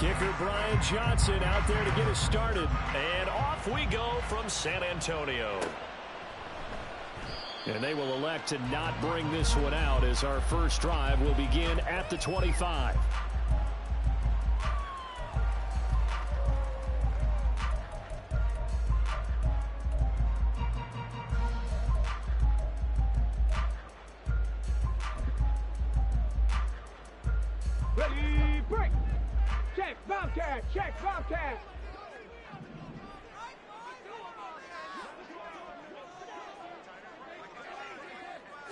Kicker Brian Johnson out there to get us started. And off we go from San Antonio. And they will elect to not bring this one out as our first drive will begin at the 25. Ready, break! Check, Bobcat! Check, Bobcat!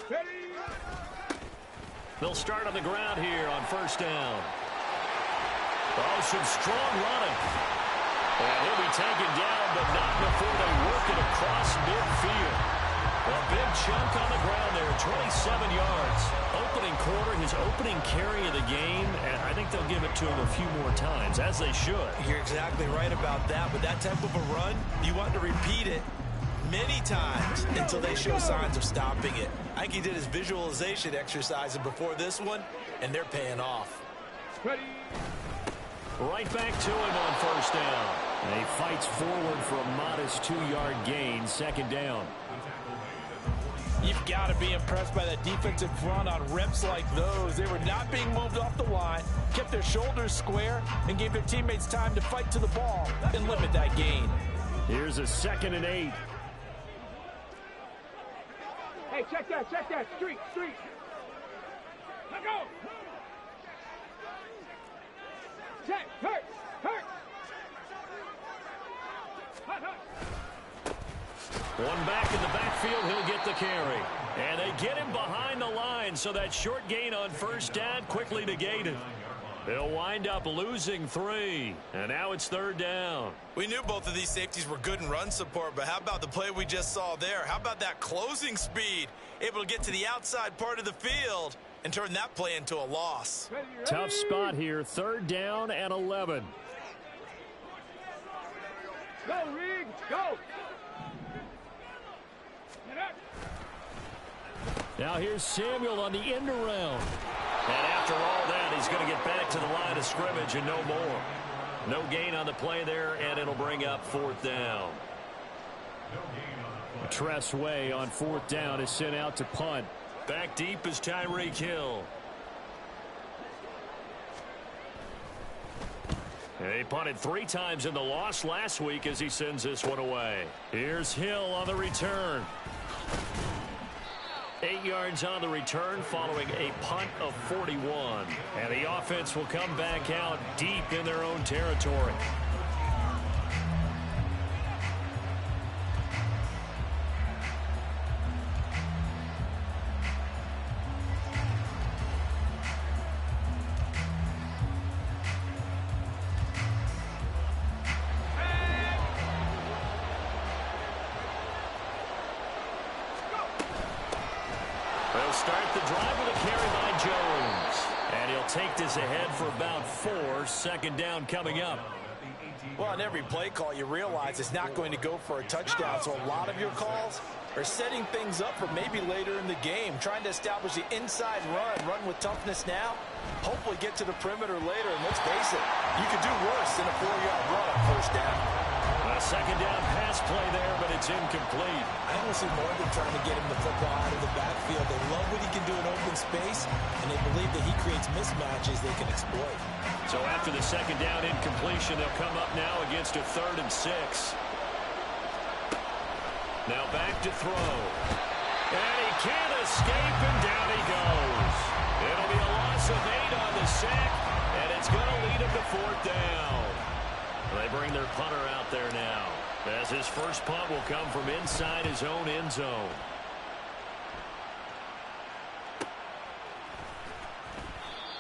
Ready! They'll start on the ground here on first down. Oh, some strong running. And he'll be taken down, but not before they work it across midfield. A big chunk on the ground there, 27 yards. Opening quarter, his opening carry of the game, and I think they'll give it to him a few more times, as they should. You're exactly right about that, but that type of a run, you want to repeat it many times until they show signs of stopping it. I think he did his visualization exercises before this one, and they're paying off. Ready! Right back to him on first down. And he fights forward for a modest 2-yard gain, second down. You've got to be impressed by that defensive front on reps like those. They were not being moved off the line, kept their shoulders square, and gave their teammates time to fight to the ball and limit that gain. Here's a 2nd and 8. Hey, check that, street! Let go! Check, hurt! One back in the backfield, he'll get the carry. And they get him behind the line, so that short gain on first down quickly negated. They'll wind up losing 3, and now it's 3rd down. We knew both of these safeties were good in run support, but how about the play we just saw there? How about that closing speed? Able to get to the outside part of the field and turn that play into a loss. Ready. Tough spot here, 3rd down and 11. Go, Rig, go! Now here's Samuel on the end around. And after all that, he's going to get back to the line of scrimmage and no more. No gain on the play there, and it'll bring up 4th down. Tress Way on 4th down is sent out to punt. Back deep is Tyreek Hill. And he punted 3 times in the loss last week as he sends this one away. Here's Hill on the return. 8 yards on the return following a punt of 41. And the offense will come back out deep in their own territory. They'll start the drive with a carry by Jones. And he'll take this ahead for about 4. 2nd down coming up. Well, on every play call, you realize it's not going to go for a touchdown, so a lot of your calls are setting things up for maybe later in the game, trying to establish the inside run with toughness now, hopefully get to the perimeter later, and let's face it, you could do worse than a 4-yard run on first down. A 2nd down pass play there, but it's incomplete. I don't see more than trying to get him the football out of the backfield. They love what he can do in open space, and they believe that he creates mismatches they can exploit. So after the 2nd down incompletion, they'll come up now against a 3rd and 6. Now back to throw. And he can't escape, and down he goes. It'll be a loss of 8 on the sack, and it's going to lead him to 4th down. They bring their punter out there now, as his first punt will come from inside his own end zone.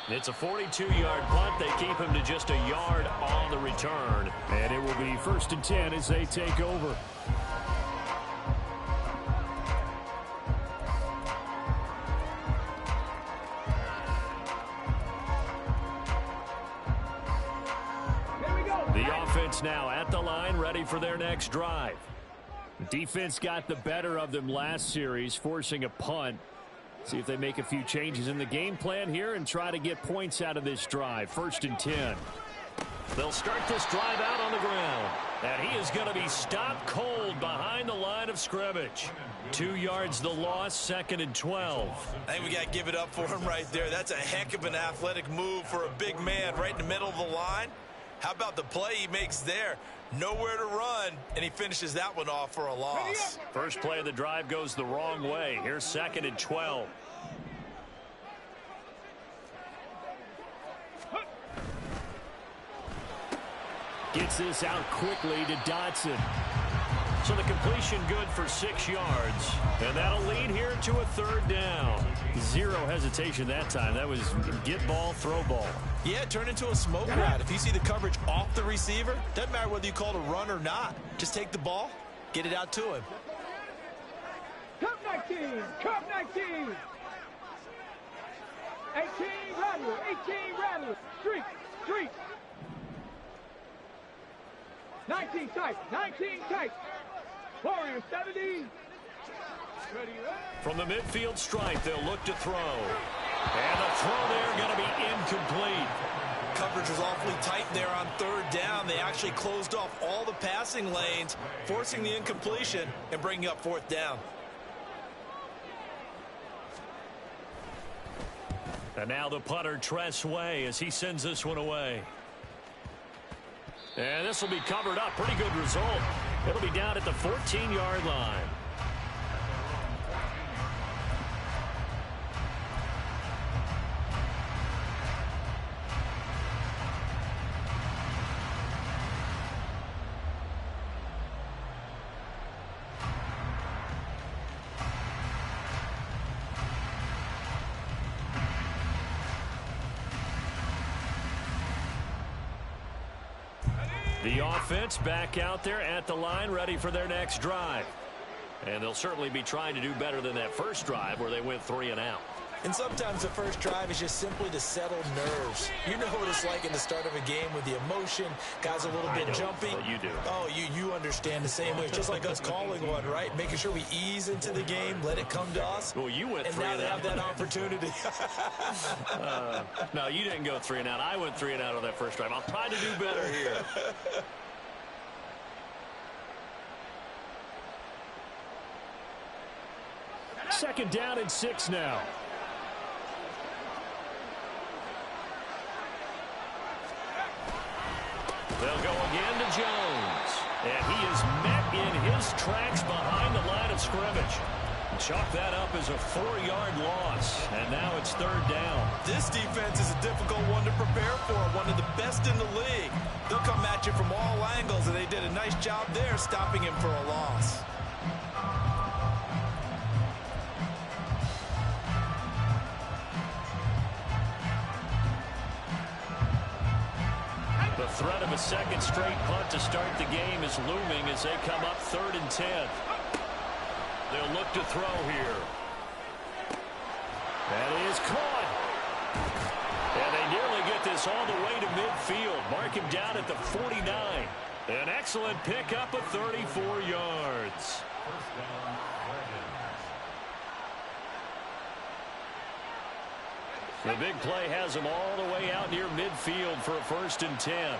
It's a 42-yard punt. They keep him to just a yard on the return. And it will be 1st and 10 as they take over. The offense now at the line, ready for their next drive. Defense got the better of them last series, forcing a punt. See if they make a few changes in the game plan here and try to get points out of this drive. 1st and 10. They'll start this drive out on the ground. And he is going to be stopped cold behind the line of scrimmage. 2 yards the loss, 2nd and 12. I think we got to give it up for him right there. That's a heck of an athletic move for a big man right in the middle of the line. How about the play he makes there? Nowhere to run, and he finishes that one off for a loss. First play of the drive goes the wrong way. Here's 2nd and 12. Gets this out quickly to Dotson. So the completion good for 6 yards. And that'll lead here to a 3rd down. Zero hesitation that time. That was get ball, throw ball. Yeah, turn into a smoke route. If you see the coverage off the receiver, doesn't matter whether you call it a run or not. Just take the ball, get it out to him. Cup 19, Cup 19. 18 Rattler, 18 Rattler. Street, street. 19 tight, 19 tight. Warrior 70. From the midfield stripe, they'll look to throw. And the throw there going to be incomplete. Coverage was awfully tight there on 3rd down. They actually closed off all the passing lanes, forcing the incompletion and bringing up 4th down. And now the punter, Tress Way, as he sends this one away. And this will be covered up. Pretty good result. It'll be down at the 14-yard line. The offense back out there at the line, ready for their next drive. And they'll certainly be trying to do better than that first drive where they went 3 and out. And sometimes the first drive is just simply to settle nerves. You know what it's like in the start of a game with the emotion, guys a little bit jumpy. You do. Oh, you understand the same way. It's just like us calling one, right? Making sure we ease into the game, let it come to us. Well, you went 3 and and now out. they have that opportunity. No, you didn't go 3 and out. I went 3 and out on that first drive. I'll try to do better here. Second down and 6 now. They'll go again to Jones. And he is met in his tracks behind the line of scrimmage. Chalk that up as a 4-yard loss. And now it's 3rd down. This defense is a difficult one to prepare for, one of the best in the league. They'll come at you from all angles, and they did a nice job there stopping him for a loss. The threat of a second straight punt to start the game is looming as they come up 3rd and 10. They'll look to throw here. That is caught. And they nearly get this all the way to midfield. Mark him down at the 49. An excellent pickup of 34 yards. The big play has him all the way out near midfield for a 1st and 10.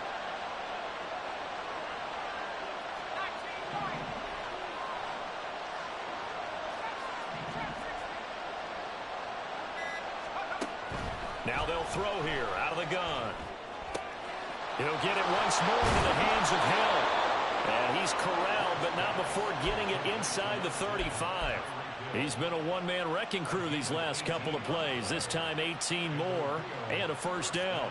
Now they'll throw here out of the gun. He'll get it once more into the hands of Hill. And he's corralled, but not before getting it inside the 35. He's been a one-man wrecking crew these last couple of plays. This time 18 more and a 1st down.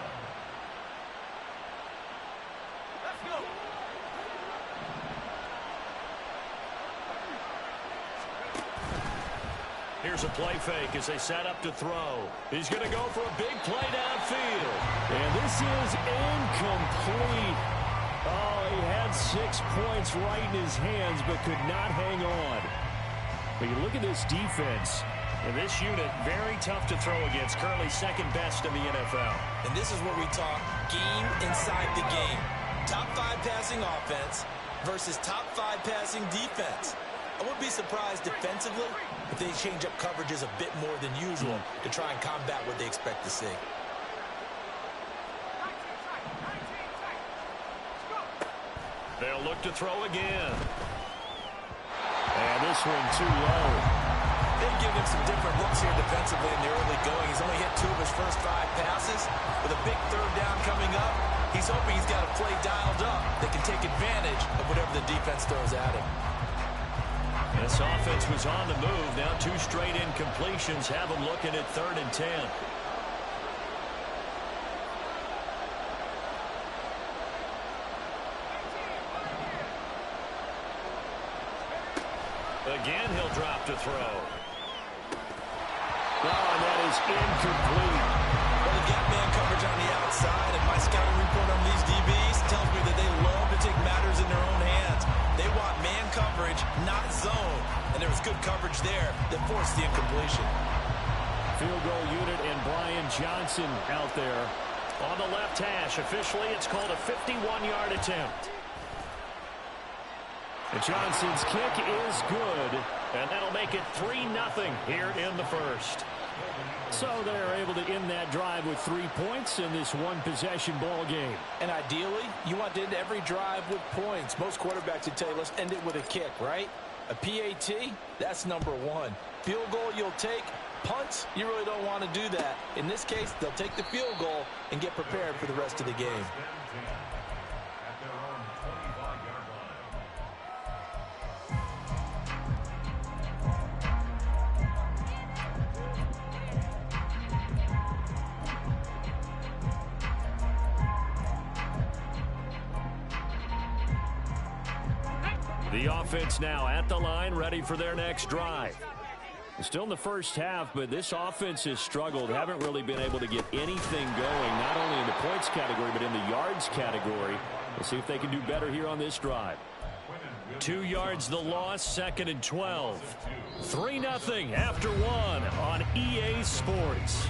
Here's a play fake as they set up to throw. He's going to go for a big play downfield. And this is incomplete. Oh, he had 6 points right in his hands but could not hang on. But you look at this defense, and this unit, very tough to throw against, currently 2nd best in the NFL. And this is where we talk game inside the game. Top 5 passing offense versus top 5 passing defense. I wouldn't be surprised defensively if they change up coverages a bit more than usual to try and combat what they expect to see. drop to throw again. And this one too low. They've given him some different looks here defensively in the early going. He's only hit 2 of his first 5 passes. With a big third down coming up, he's hoping he's got a play dialed up that can take advantage of whatever the defense throws at him. This offense was on the move. Now 2 straight incompletions have them looking at 3rd and 10. Again, he'll drop to throw. Oh, and that is incomplete. Well, the gap man coverage on the outside, and my scouting report on these DBs tells me that they love to take matters in their own hands. They want man coverage, not zone. And there was good coverage there that forced the incompletion. Field goal unit and Brian Johnson out there on the left hash. Officially, it's called a 51-yard attempt. And Johnson's kick is good, and that'll make it 3-0 here in the first. So they're able to end that drive with 3 points in this one-possession ball game. And ideally, you want to end every drive with points. Most quarterbacks would tell you, let's end it with a kick, right? A PAT, that's number 1. Field goal you'll take. Punts, you really don't want to do that. In this case, they'll take the field goal and get prepared for the rest of the game. The offense now at the line, ready for their next drive. Still in the first half, but this offense has struggled. Haven't really been able to get anything going, not only in the points category, but in the yards category. We'll see if they can do better here on this drive. 2 yards the loss, 2nd and 12. 3-0 after 1 on EA Sports.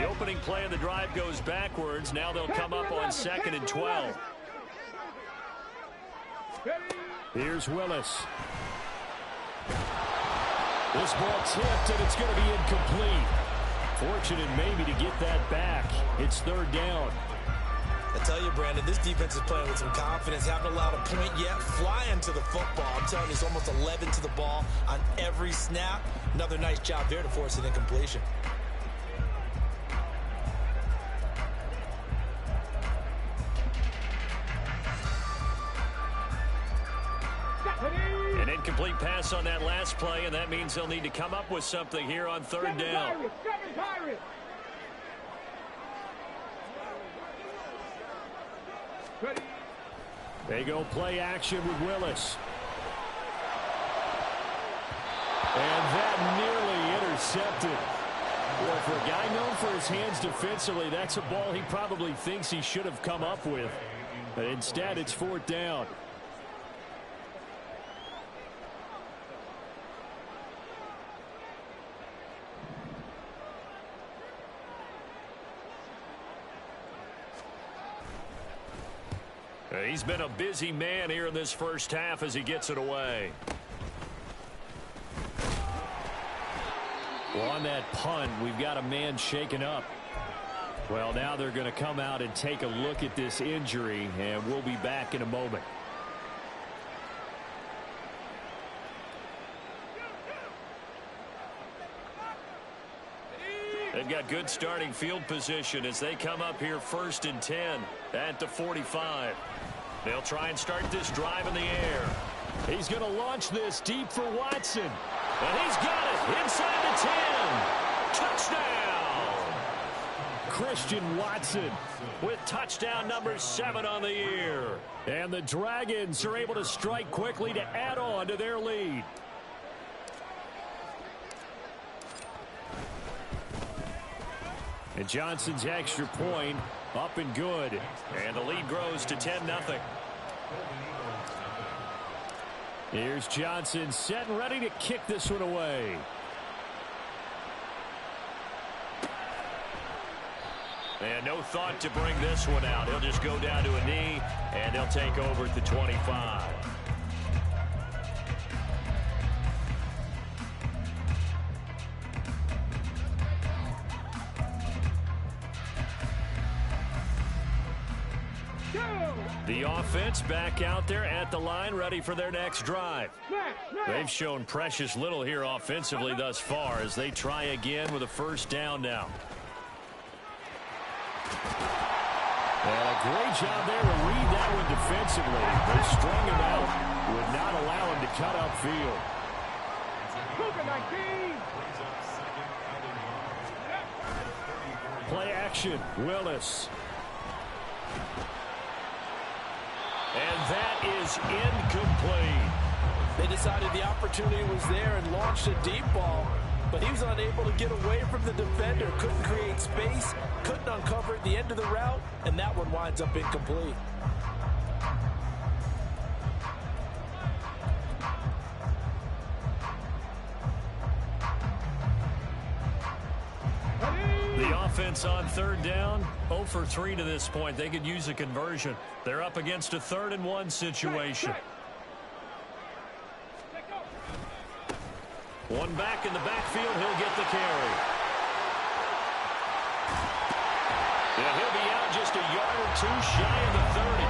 Opening play of the drive goes backwards. Now they'll come up on 2nd and 12. Here's Willis. This ball tipped, and it's going to be incomplete. Fortunate maybe to get that back. It's 3rd down. I tell you, Brandon, this defense is playing with some confidence. Haven't allowed a point yet. Flying to the football. I'm telling you, it's almost 11 to the ball on every snap. Another nice job there to force an incompletion. An incomplete pass on that last play, and that means they'll need to come up with something here on 3rd down. They go play action with Willis. And that nearly intercepted. Well, for a guy known for his hands defensively, that's a ball he probably thinks he should have come up with. But instead, it's 4th down. He's been a busy man here in this first half as he gets it away. Well, on that punt, we've got a man shaken up. Well, now they're going to come out and take a look at this injury, and we'll be back in a moment. They've got good starting field position as they come up here 1st and 10 at the 45. They'll try and start this drive in the air. He's going to launch this deep for Watson. And he's got it inside the 10. Touchdown! Christian Watson with touchdown number 7 on the year. And the Dragons are able to strike quickly to add on to their lead. And Johnson's extra point Up and good. And the lead grows to 10-0. Here's Johnson set and ready to kick this one away. And no thought to bring this one out. He'll just go down to a knee, and they'll take over at the 25. The offense back out there at the line, ready for their next drive. They've shown precious little here offensively thus far as they try again with a first down now. And a great job there to read that one defensively. They strung him out, would not allow him to cut upfield. Play action, Willis. And that is incomplete. They decided the opportunity was there and launched a deep ball, but he was unable to get away from the defender, couldn't create space, couldn't uncover at the end of the route, and that one winds up incomplete. The offense on third down, 0 for 3 to this point. They could use a conversion. They're up against a 3rd-and-1 situation. One back in the backfield, he'll get the carry. And he'll be out just a yard or two shy of the 30.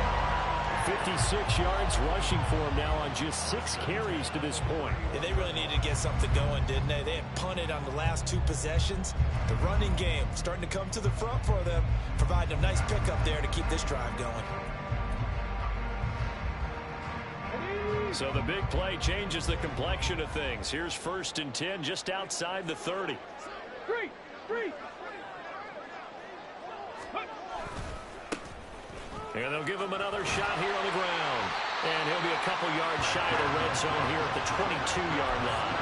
56 yards rushing for him now on just 6 carries to this point. And they really needed to get something going, didn't they? They had punted on the last 2 possessions. The running game starting to come to the front for them, providing a nice pickup there to keep this drive going. So the big play changes the complexion of things. Here's 1st and 10 just outside the 30. And they'll give him another shot here on the ground. And he'll be a couple yards shy of the red zone here at the 22-yard line.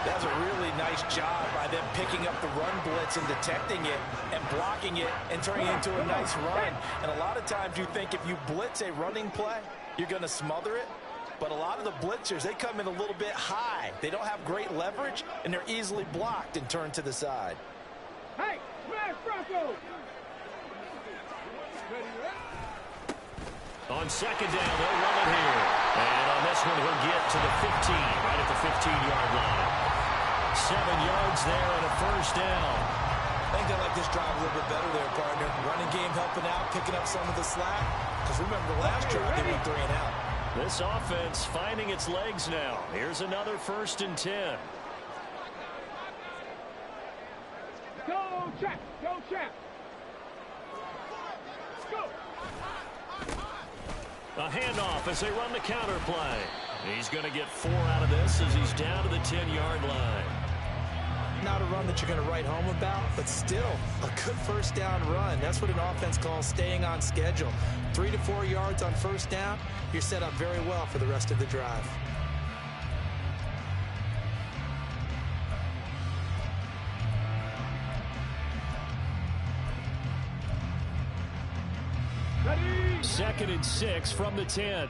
That's a really nice job by them picking up the run blitz and detecting it and blocking it and turning it into a nice run. And a lot of times you think if you blitz a running play, you're going to smother it. But a lot of the blitzers, they come in a little bit high. They don't have great leverage, and they're easily blocked and turned to the side. Hey, smash Bronco! On 2nd down, they'll run it here. And on this one, he'll get to the 15, right at the 15-yard line. 7 yards there and a first down. I think they like this drive a little bit better there, partner. Running game helping out, picking up some of the slack. Because remember, the last drive, they went 3 and out. This offense finding its legs now. Here's another 1st and 10. Go, Champ! Go, Champ! Go! A handoff as they run the counter play. He's going to get 4 out of this as he's down to the 10-yard line. Not a run that you're going to write home about, but still a good first down run. That's what an offense calls staying on schedule. 3 to 4 yards on first down, you're set up very well for the rest of the drive. Ready? 2nd and 6 from the 10.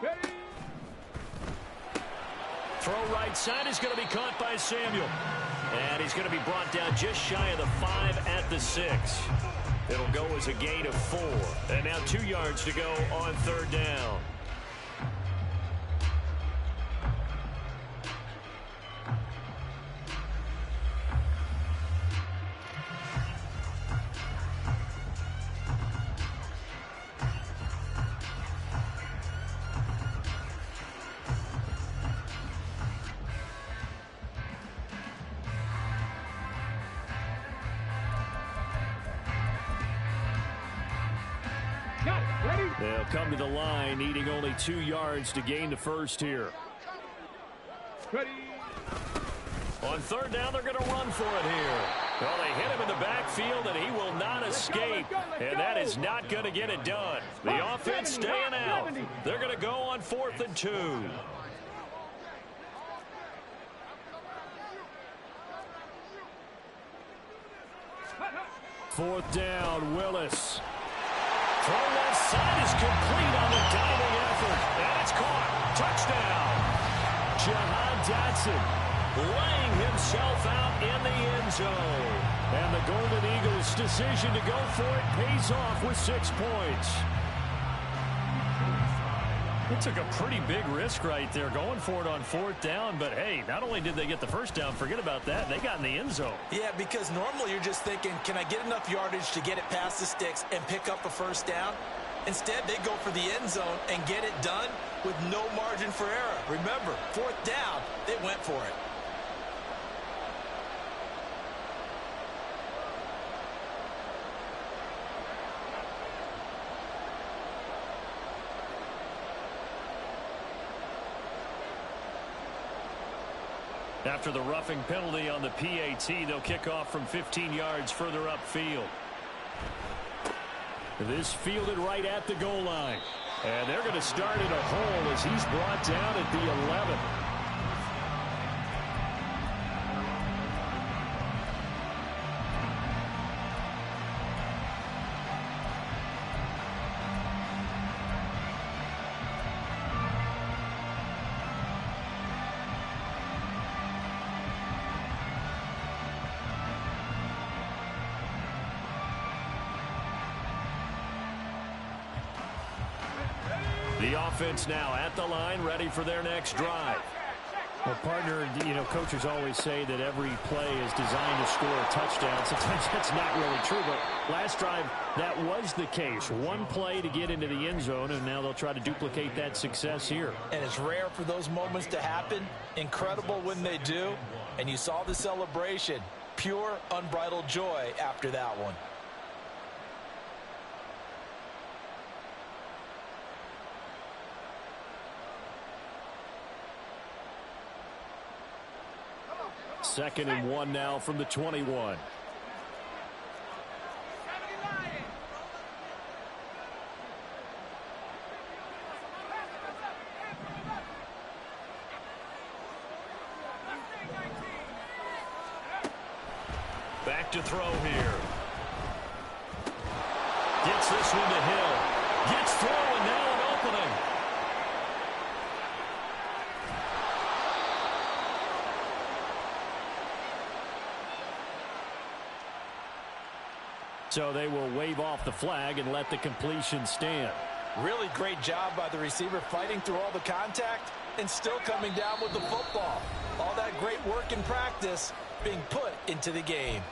Ready? Throw right side is going to be caught by Samuel. And he's going to be brought down just shy of the 5 at the 6. It'll go as a gain of 4. And now 2 yards to go on 3rd down. They'll come to the line, needing only 2 yards to gain the first here. Ready? On 3rd down, they're going to run for it here. Well, they hit him in the backfield, and he will not escape. And that is not going to get it done. The offense staying out. They're going to go on 4th and 2. 4th down, Willis. Throw left side is complete on the diving effort. And it's caught. Touchdown. Jahan Dotson laying himself out in the end zone. And the Golden Eagles' decision to go for it pays off with 6 points. It took a pretty big risk right there going for it on 4th down. But, hey, not only did they get the first down, forget about that, they got in the end zone. Yeah, because normally you're just thinking, can I get enough yardage to get it past the sticks and pick up a first down? Instead, they go for the end zone and get it done with no margin for error. Remember, 4th down, they went for it. After the roughing penalty on the PAT, they'll kick off from 15 yards further upfield. This fielded right at the goal line. And they're going to start in a hole as he's brought down at the 11. The offense now at the line, ready for their next drive. Well, partner, you know, coaches always say that every play is designed to score a touchdown. Sometimes that's not really true, but last drive, that was the case. One play to get into the end zone, and now they'll try to duplicate that success here. And it's rare for those moments to happen. Incredible when they do. And you saw the celebration. Pure, unbridled joy after that one. Second and 1 now from the 21. Back to throw here. Gets this one to Hill. Gets through and now an opening. So they will wave off the flag and let the completion stand. Really great job by the receiver fighting through all the contact and still coming down with the football. All that great work in practice being put into the game.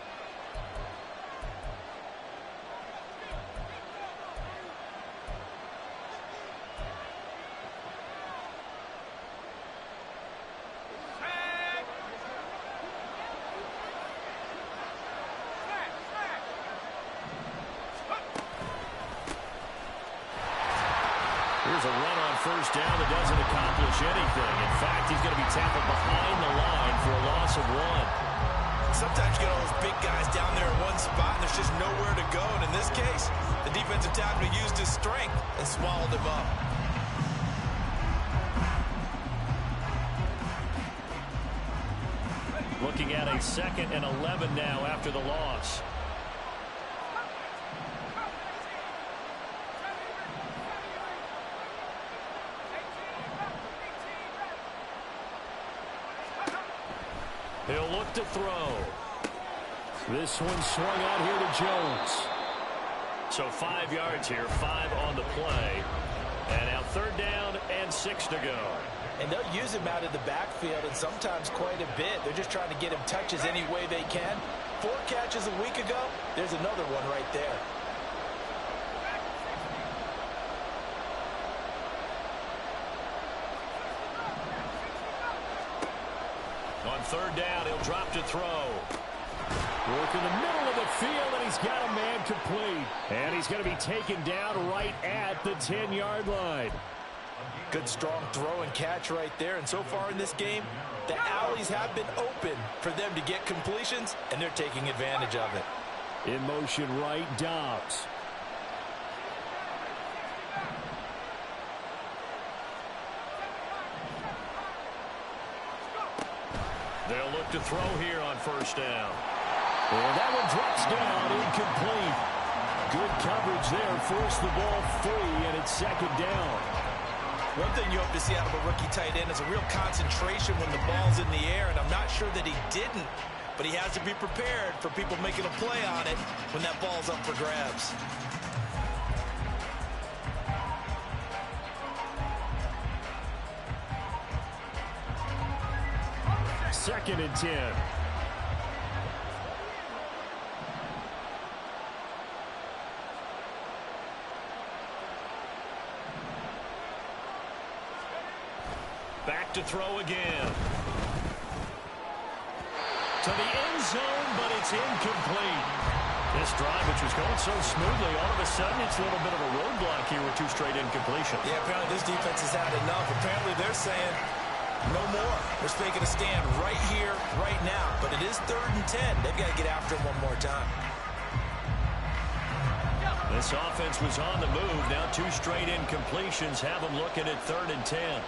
Here's a run on first down that doesn't accomplish anything. In fact, he's going to be tackled behind the line for a loss of 1. Sometimes you get all those big guys down there in one spot, and there's just nowhere to go. And in this case, the defensive tackle used his strength and swallowed him up. Looking at a 2nd and 11 now after the loss. He'll look to throw. This one swung out here to Jones. So 5 yards here, 5 on the play. And now 3rd down and 6 to go. And they'll use him out of the backfield, and sometimes quite a bit. They're just trying to get him touches any way they can. 4 catches a week ago. There's another one right there. On 3rd down, he'll drop to throw. Work in the middle of the field, and he's got a man complete. And he's going to be taken down right at the 10-yard line. Good, strong throw and catch right there. And so far in this game, the alleys have been open for them to get completions, and they're taking advantage of it. In motion right, Dobbs. They'll look to throw here on 1st down. And that one drops down, incomplete. Good coverage there, forced the ball free, and it's second down. One thing you hope to see out of a rookie tight end is a real concentration when the ball's in the air, and I'm not sure that he didn't, but he has to be prepared for people making a play on it when that ball's up for grabs. Second and 10. Back to throw again. To the end zone, but it's incomplete. This drive, which was going so smoothly, all of a sudden it's a little bit of a roadblock here with two straight incompletions. Yeah, apparently this defense has had enough. Apparently they're saying no more. We're making a stand right here, right now. But it is 3rd and 10. They've got to get after him one more time. This offense was on the move. Now two straight incompletions have them looking at 3rd and 10.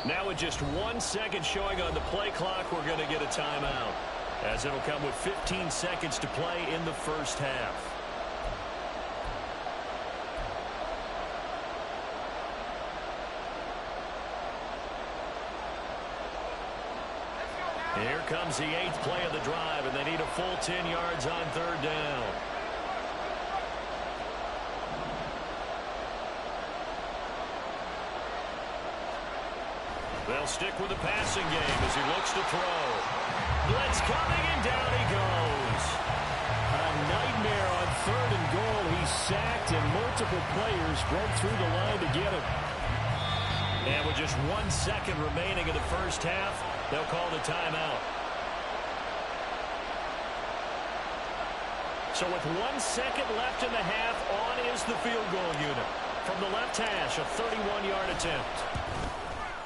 Now with just 1 second showing on the play clock, we're going to get a timeout, as it'll come with 15 seconds to play in the first half. Here comes the 8th play of the drive, and they need a full 10 yards on 3rd down. They'll stick with the passing game as he looks to throw. Blitz coming, and down he goes. A nightmare on 3rd and goal. He's sacked, and multiple players broke through the line to get him. And with just 1 second remaining in the first half, they'll call the timeout. So with 1 second left in the half, on is the field goal unit. From the left hash, a 31-yard attempt.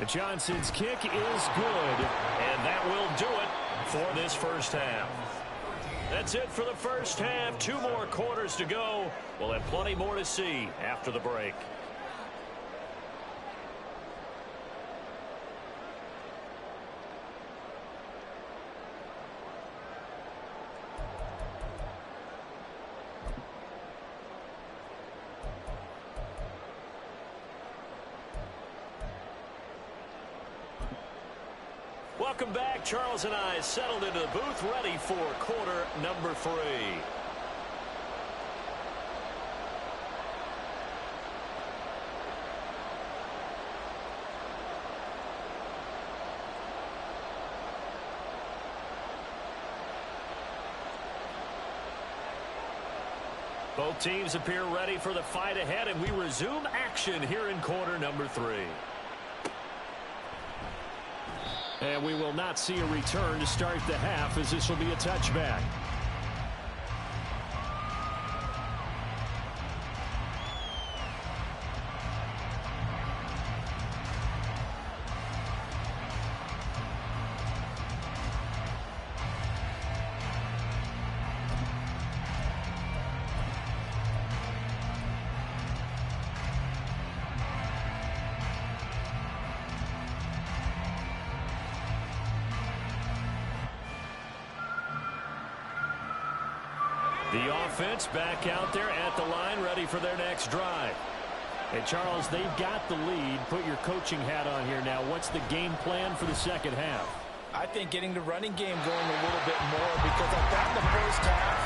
And Johnson's kick is good, and that will do it for this first half. That's it for the first half. 2 more quarters to go. We'll have plenty more to see after the break. Welcome back. Charles and I settled into the booth, ready for quarter number 3. Both teams appear ready for the fight ahead, and we resume action here in quarter number 3. And we will not see a return to start the half, as this will be a touchback. The offense back out there at the line, ready for their next drive. And Charles, they've got the lead. Put your coaching hat on here now. What's the game plan for the second half? I think getting the running game going a little bit more, because I thought the first half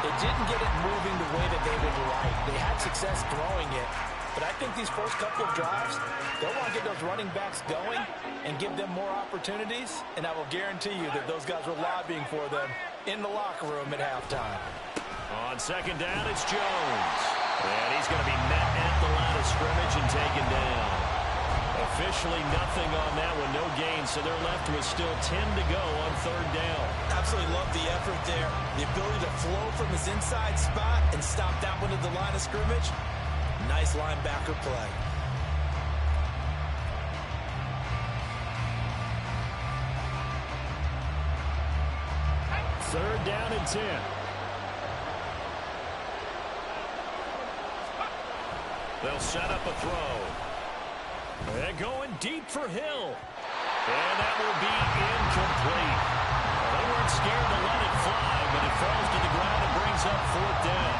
they didn't get it moving the way that they would like. They had success throwing it, but I think these first couple of drives, they'll want to get those running backs going and give them more opportunities, and I will guarantee you that those guys were lobbying for them in the locker room at halftime. On second down, it's Jones. And he's going to be met at the line of scrimmage and taken down. Officially nothing on that one, no gain, so they're left with still 10 to go on third down. Absolutely love the effort there. The ability to flow from his inside spot and stop that one at the line of scrimmage. Nice linebacker play. 3rd down and 10. They'll set up a throw. They're going deep for Hill. And that will be incomplete. Well, they weren't scared to let it fly, but it falls to the ground and brings up 4th down.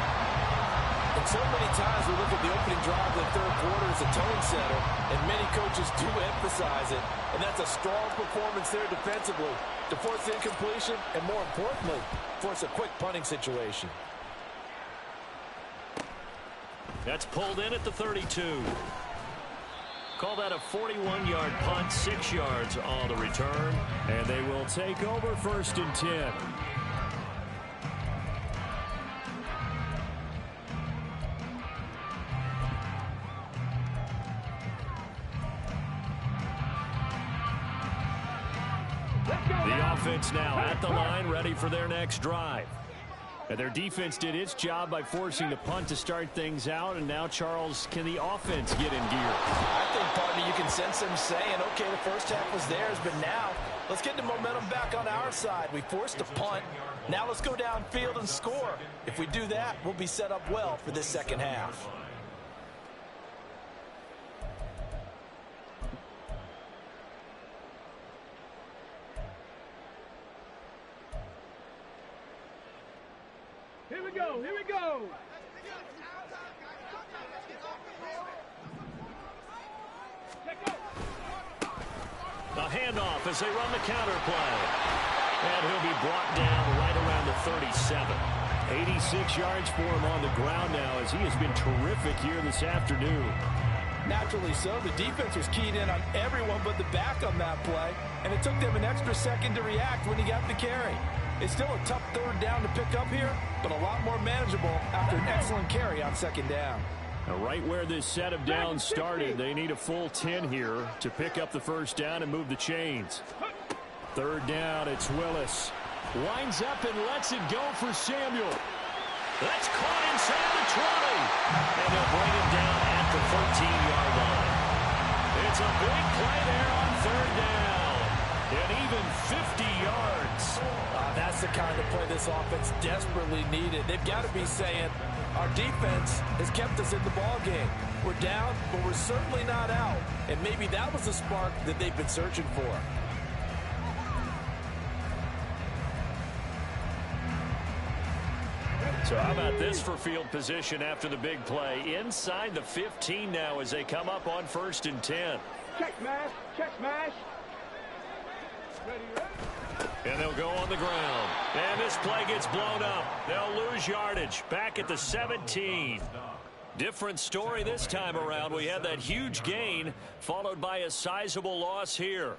And so many times we look at the opening drive of the 3rd quarter as a tone setter, and many coaches do emphasize it. And that's a strong performance there defensively to force the incompletion and, more importantly, force a quick punting situation. That's pulled in at the 32. Call that a 41-yard punt, 6 yards on the return. And they will take over 1st and 10. The offense now at the line, ready for their next drive. And their defense did its job by forcing the punt to start things out. And now, Charles, can the offense get in gear? I think, partner, you can sense them saying, okay, the first half was theirs, but now let's get the momentum back on our side. We forced a punt. Now let's go downfield and score. If we do that, we'll be set up well for this second half. Here we go, here we go. The handoff as they run the counter play. And he'll be brought down right around the 37. 86 yards for him on the ground now as he has been terrific here this afternoon. Naturally so. The defense was keyed in on everyone but the back on that play, and it took them an extra second to react when he got the carry. It's still a tough 3rd down to pick up here, but a lot more manageable after an excellent carry on 2nd down. Now, right where this set of downs started, they need a full 10 here to pick up the 1st down and move the chains. 3rd down, it's Willis. Winds up and lets it go for Samuel. That's caught inside the 20. And they'll bring him down at the 14-yard line. It's a big play there on 3rd down. And even 50 yards. That's the kind of play this offense desperately needed. They've got to be saying, our defense has kept us in the ball game. We're down, but we're certainly not out. And maybe that was the spark that they've been searching for. So how about this for field position after the big play? Inside the 15 now as they come up on 1st and 10. Check smash, check smash. Ready, ready. And they'll go on the ground. And this play gets blown up. They'll lose yardage. Back at the 17. Different story this time around. We had that huge gain followed by a sizable loss here.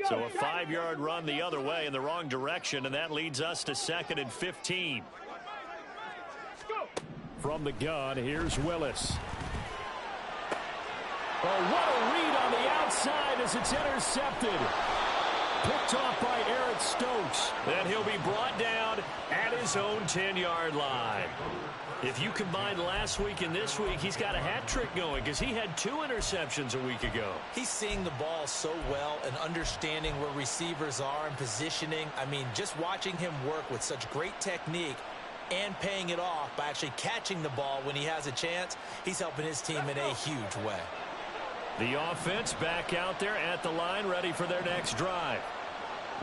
So a 5-yard run the other way in the wrong direction, and that leads us to 2nd and 15. From the gun, here's Willis. Oh, what a read on the outside as it's intercepted. Picked off by Eric Stokes. And he'll be brought down at his own 10-yard line. If you combine last week and this week, he's got a hat trick going because he had 2 interceptions a week ago. He's seeing the ball so well and understanding where receivers are and positioning. I mean, just watching him work with such great technique and paying it off by actually catching the ball when he has a chance, he's helping his team in a huge way. The offense back out there at the line, ready for their next drive.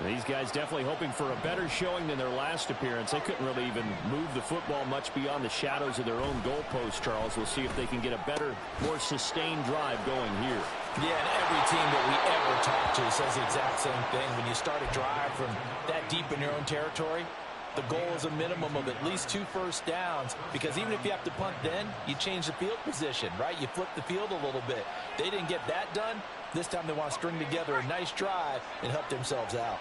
These guys definitely hoping for a better showing than their last appearance. They couldn't really even move the football much beyond the shadows of their own goalpost, Charles. We'll see if they can get a better, more sustained drive going here. Yeah, and every team that we ever talk to says the exact same thing. When you start a drive from that deep in your own territory, the goal is a minimum of at least 2 first downs, because even if you have to punt then, you change the field position, right? You flip the field a little bit. They didn't get that done. This time they want to string together a nice drive and help themselves out.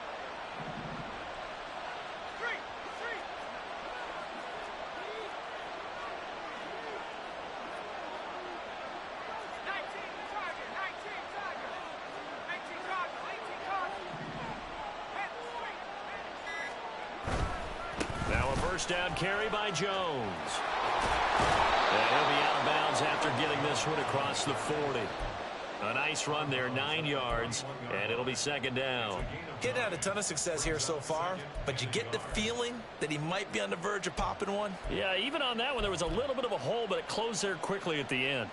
Now a first down carry by Jones. And he'll after getting this one across the 40. A nice run there, 9 yards, and it'll be second down. Getting had a ton of success here so far, but you get the feeling that he might be on the verge of popping one. Yeah, even on that one, there was a little bit of a hole, but it closed there quickly at the end.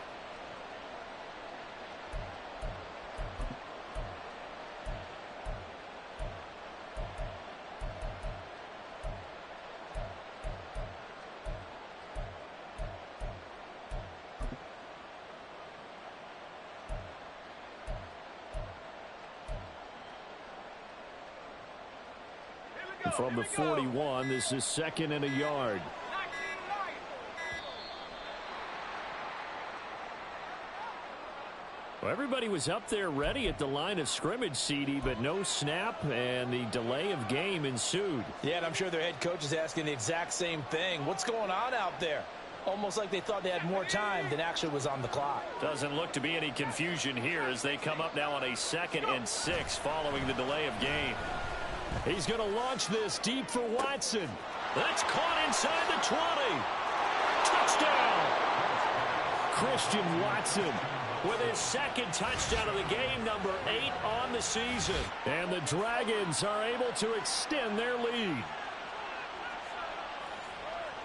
From the 41, this is second and a yard. Well, everybody was up there ready at the line of scrimmage, CD, but no snap, and the delay of game ensued. Yeah, and I'm sure their head coach is asking the exact same thing. What's going on out there? Almost like they thought they had more time than actually was on the clock. Doesn't look to be any confusion here as they come up now on a 2nd and 6 following the delay of game. He's going to launch this deep for Watson. That's caught inside the 20. Touchdown! Christian Watson with his 2nd touchdown of the game, number 8 on the season. And the Dragons are able to extend their lead.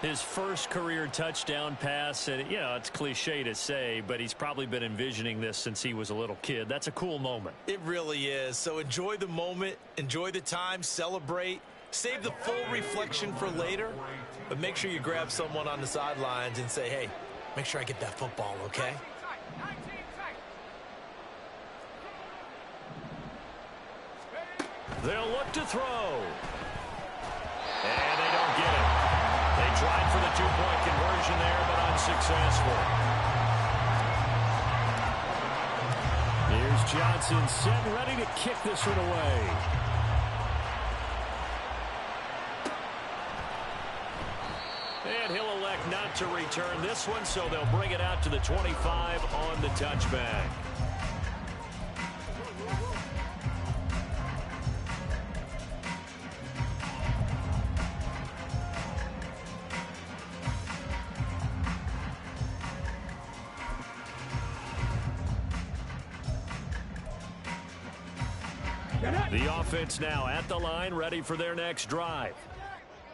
His first career touchdown pass, and you know, it's cliche to say, but he's probably been envisioning this since he was a little kid. That's a cool moment. It really is. So enjoy the moment, enjoy the time, celebrate, save the full reflection for later, but make sure you grab someone on the sidelines and say, hey, make sure I get that football, okay? They'll look to throw. And they don't get it. They tried for the 2-point conversion there, but unsuccessful. Here's Johnson set and ready to kick this one away. And he'll elect not to return this one, so they'll bring it out to the 25 on the touchback. The offense now at the line, ready for their next drive.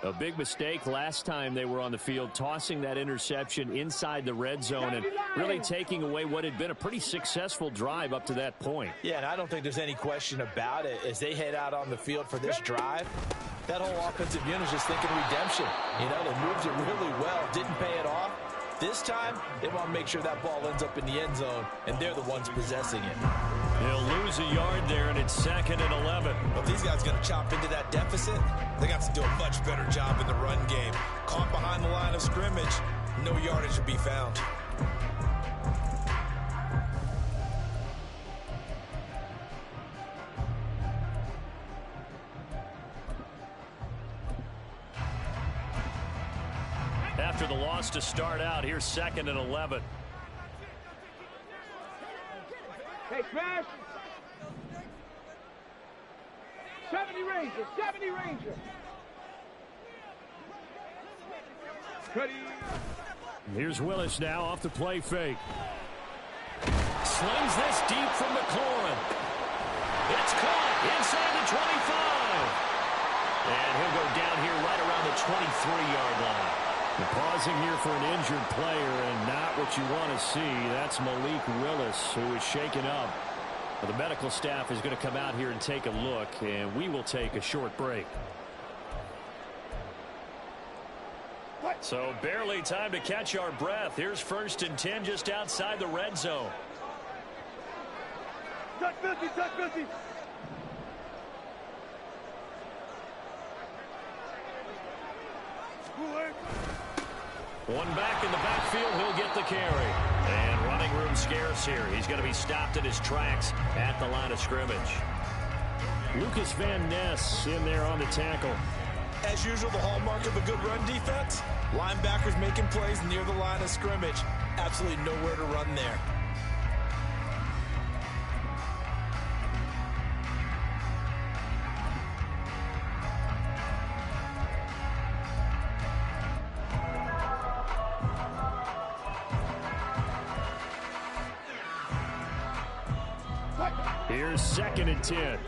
A big mistake last time they were on the field, tossing that interception inside the red zone and really taking away what had been a pretty successful drive up to that point. Yeah, and I don't think there's any question about it. As they head out on the field for this drive, that whole offensive unit is just thinking redemption. You know, they moved it really well, didn't pay it off. This time, they want to make sure that ball ends up in the end zone, and they're the ones possessing it. They'll lose a yard there, and it's 2nd and 11. Well, if these guys are going to chop into that deficit, they got to do a much better job in the run game. Caught behind the line of scrimmage, no yardage to be found. After the loss to start out, here's 2nd and 11. Hey, smash. 70 Ranger, 70 Ranger. Cuddy. Here's Willis now off the play fake. Slings this deep from McLaurin. It's caught inside the 25. And he'll go down here right around the 23-yard line. And pausing here for an injured player, and not what you want to see. That's Malik Willis, who is shaken up. Well, the medical staff is going to come out here and take a look, and we will take a short break. So barely time to catch our breath. Here's 1st and 10 just outside the red zone. Touch 50, touch 50. One back in the backfield, he'll get the carry. And running room scarce here. He's going to be stopped in his tracks at the line of scrimmage. Lucas Van Ness in there on the tackle. As usual, the hallmark of a good run defense, linebackers making plays near the line of scrimmage. Absolutely nowhere to run there. Here's 2nd and 10.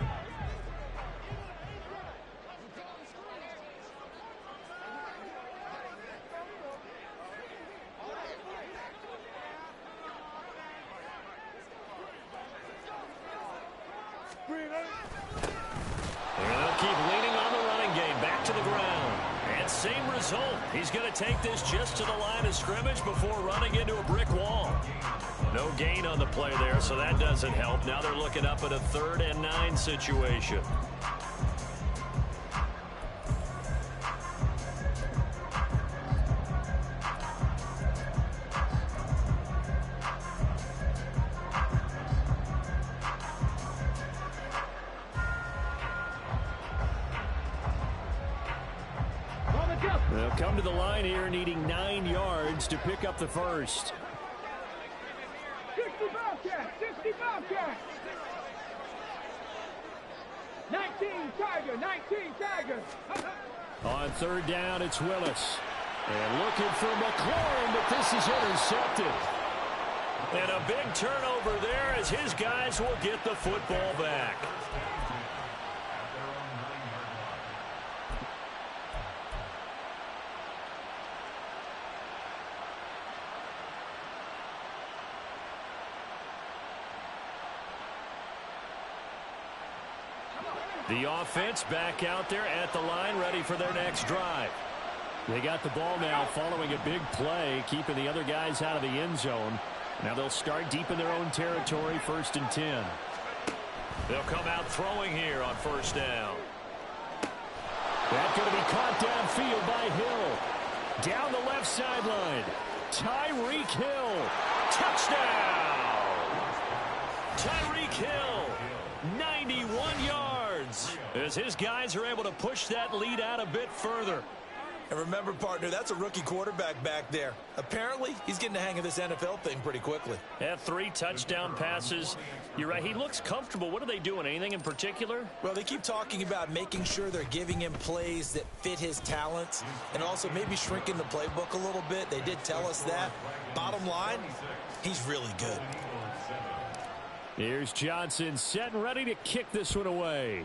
They'll keep leaning on the running game. Back to the ground. And same result. He's going to take this just to the line of scrimmage before running into a brick wall. No gain on the play there, so that doesn't help. Now they're looking up at a 3rd and 9 situation. They'll come to the line here needing 9 yards to pick up the first. 60 Bobcats, 60 Bobcats. 19 Tiger, 19 Tiger. On 3rd down, it's Willis. And looking for McLaurin, but this is intercepted. And a big turnover there as his guys will get the football back. The offense back out there at the line, ready for their next drive. They got the ball now following a big play, keeping the other guys out of the end zone. Now they'll start deep in their own territory, 1st and 10. They'll come out throwing here on 1st down. That's going to be caught downfield by Hill. Down the left sideline. Tyreek Hill. Touchdown! Tyreek Hill, 91 yards. As his guys are able to push that lead out a bit further. And remember, partner, that's a rookie quarterback back there. Apparently, he's getting the hang of this NFL thing pretty quickly. Had 3 touchdown passes. You're right, he looks comfortable. What are they doing? Anything in particular? Well, they keep talking about making sure they're giving him plays that fit his talents and also maybe shrinking the playbook a little bit. They did tell us that. Bottom line, he's really good. Here's Johnson set and ready to kick this one away.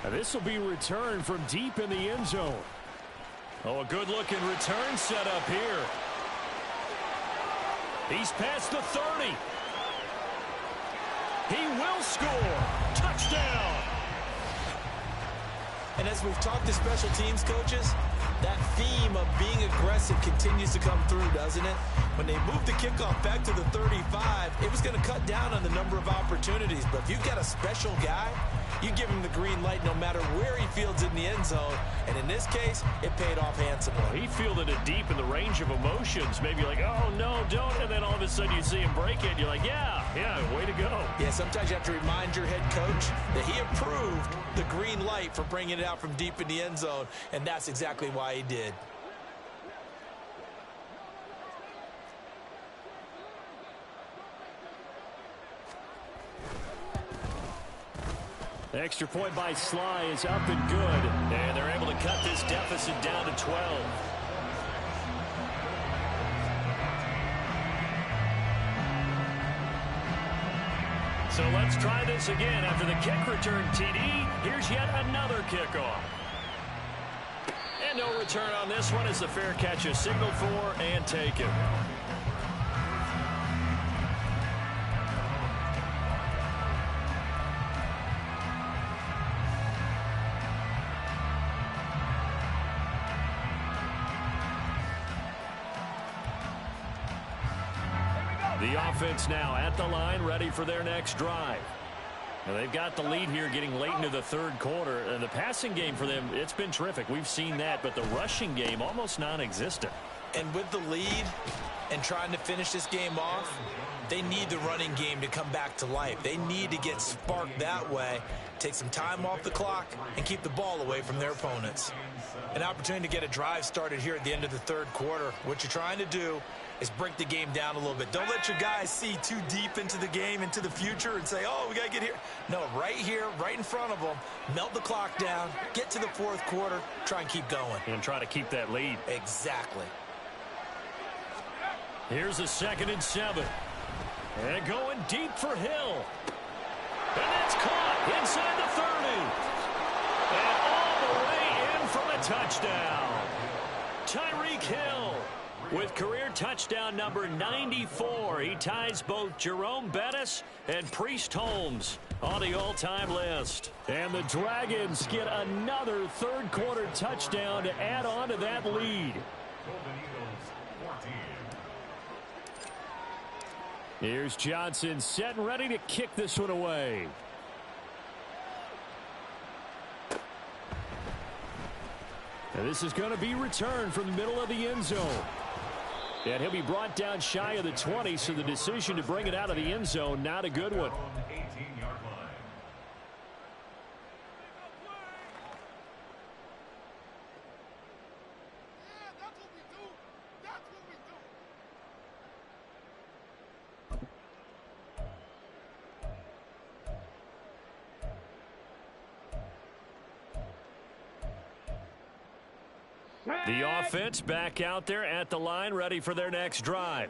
Now this will be returned from deep in the end zone. Oh, a good-looking return set up here. He's past the 30. He will score. Touchdown. And as we've talked to special teams coaches, that theme of being aggressive continues to come through, doesn't it? When they moved the kickoff back to the 35, it was going to cut down on the number of opportunities. But if you've got a special guy, you give him the green light no matter where he fields in the end zone. And in this case, it paid off handsomely. He fielded it deep in the range of emotions. Maybe like, oh, no, don't. And then all of a sudden you see him break it. You're like, yeah, way to go. Yeah, sometimes you have to remind your head coach that he approved the green light for bringing it out from deep in the end zone. And that's exactly why he did. The extra point by Sly is up and good. And they're able to cut this deficit down to 12. So let's try this again. After the kick return TD, here's yet another kickoff. And no return on this one as the fair catch is signaled for and taken. The offense now at the line, ready for their next drive. Now they've got the lead here getting late into the third quarter. And the passing game for them, it's been terrific. We've seen that, but the rushing game almost non-existent. And with the lead and trying to finish this game off, they need the running game to come back to life. They need to get sparked that way, take some time off the clock, and keep the ball away from their opponents. An opportunity to get a drive started here at the end of the third quarter. What you're trying to do is break the game down a little bit. Don't let your guys see too deep into the game, into the future, and say, oh, we got to get here. No, right here, right in front of them, melt the clock down, get to the fourth quarter, try and keep going. And try to keep that lead. Exactly. Here's a 2nd and 7. And going deep for Hill. And that's caught inside the 30. And all the way in for the touchdown. Tyreek Hill with career touchdown number 94. He ties both Jerome Bettis and Priest Holmes on the all-time list. And the Dragons get another third-quarter touchdown to add on to that lead. Here's Johnson set and ready to kick this one away. And this is going to be returned from the middle of the end zone. And he'll be brought down shy of the 20, so the decision to bring it out of the end zone, not a good one. The offense back out there at the line, ready for their next drive.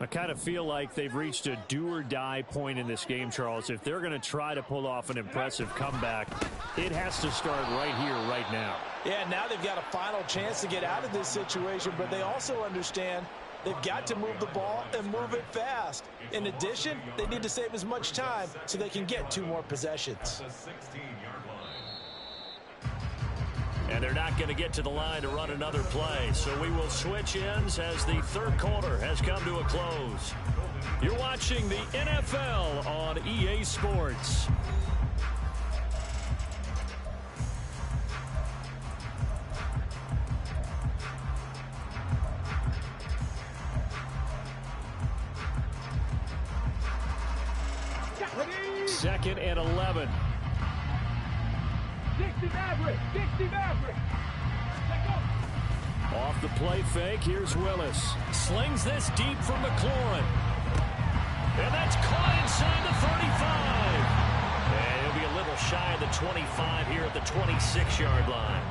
I kind of feel like they've reached a do-or-die point in this game, Charles. If they're going to try to pull off an impressive comeback, it has to start right here, right now. Yeah, now they've got a final chance to get out of this situation, but they also understand they've got to move the ball and move it fast. In addition, they need to save as much time so they can get 2 more possessions. And they're not going to get to the line to run another play. So we will switch ends as the third quarter has come to a close. You're watching the NFL on EA Sports. Second and 11. 60 Maverick. 60 Maverick. Off the play fake, here's Willis. Slings this deep for McLaurin. And that's caught inside the 35. And he'll be a little shy of the 25 here at the 26-yard line.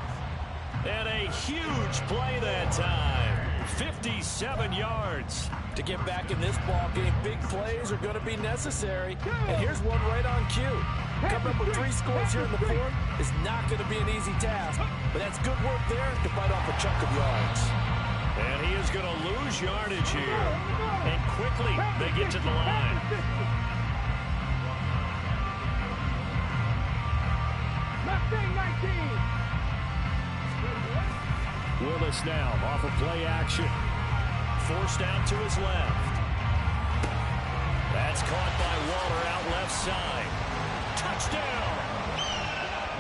And a huge play that time. 57 yards. To get back in this ball game, big plays are going to be necessary. And here's one right on cue. Coming up with 3 scores here in the fourth is not going to be an easy task. But that's good work there to bite off a chunk of yards. And he is going to lose yardage here. And quickly they get to the line. Mustang 19. Willis now off of play action. Forced out to his left. That's caught by Waller out left side. Touchdown!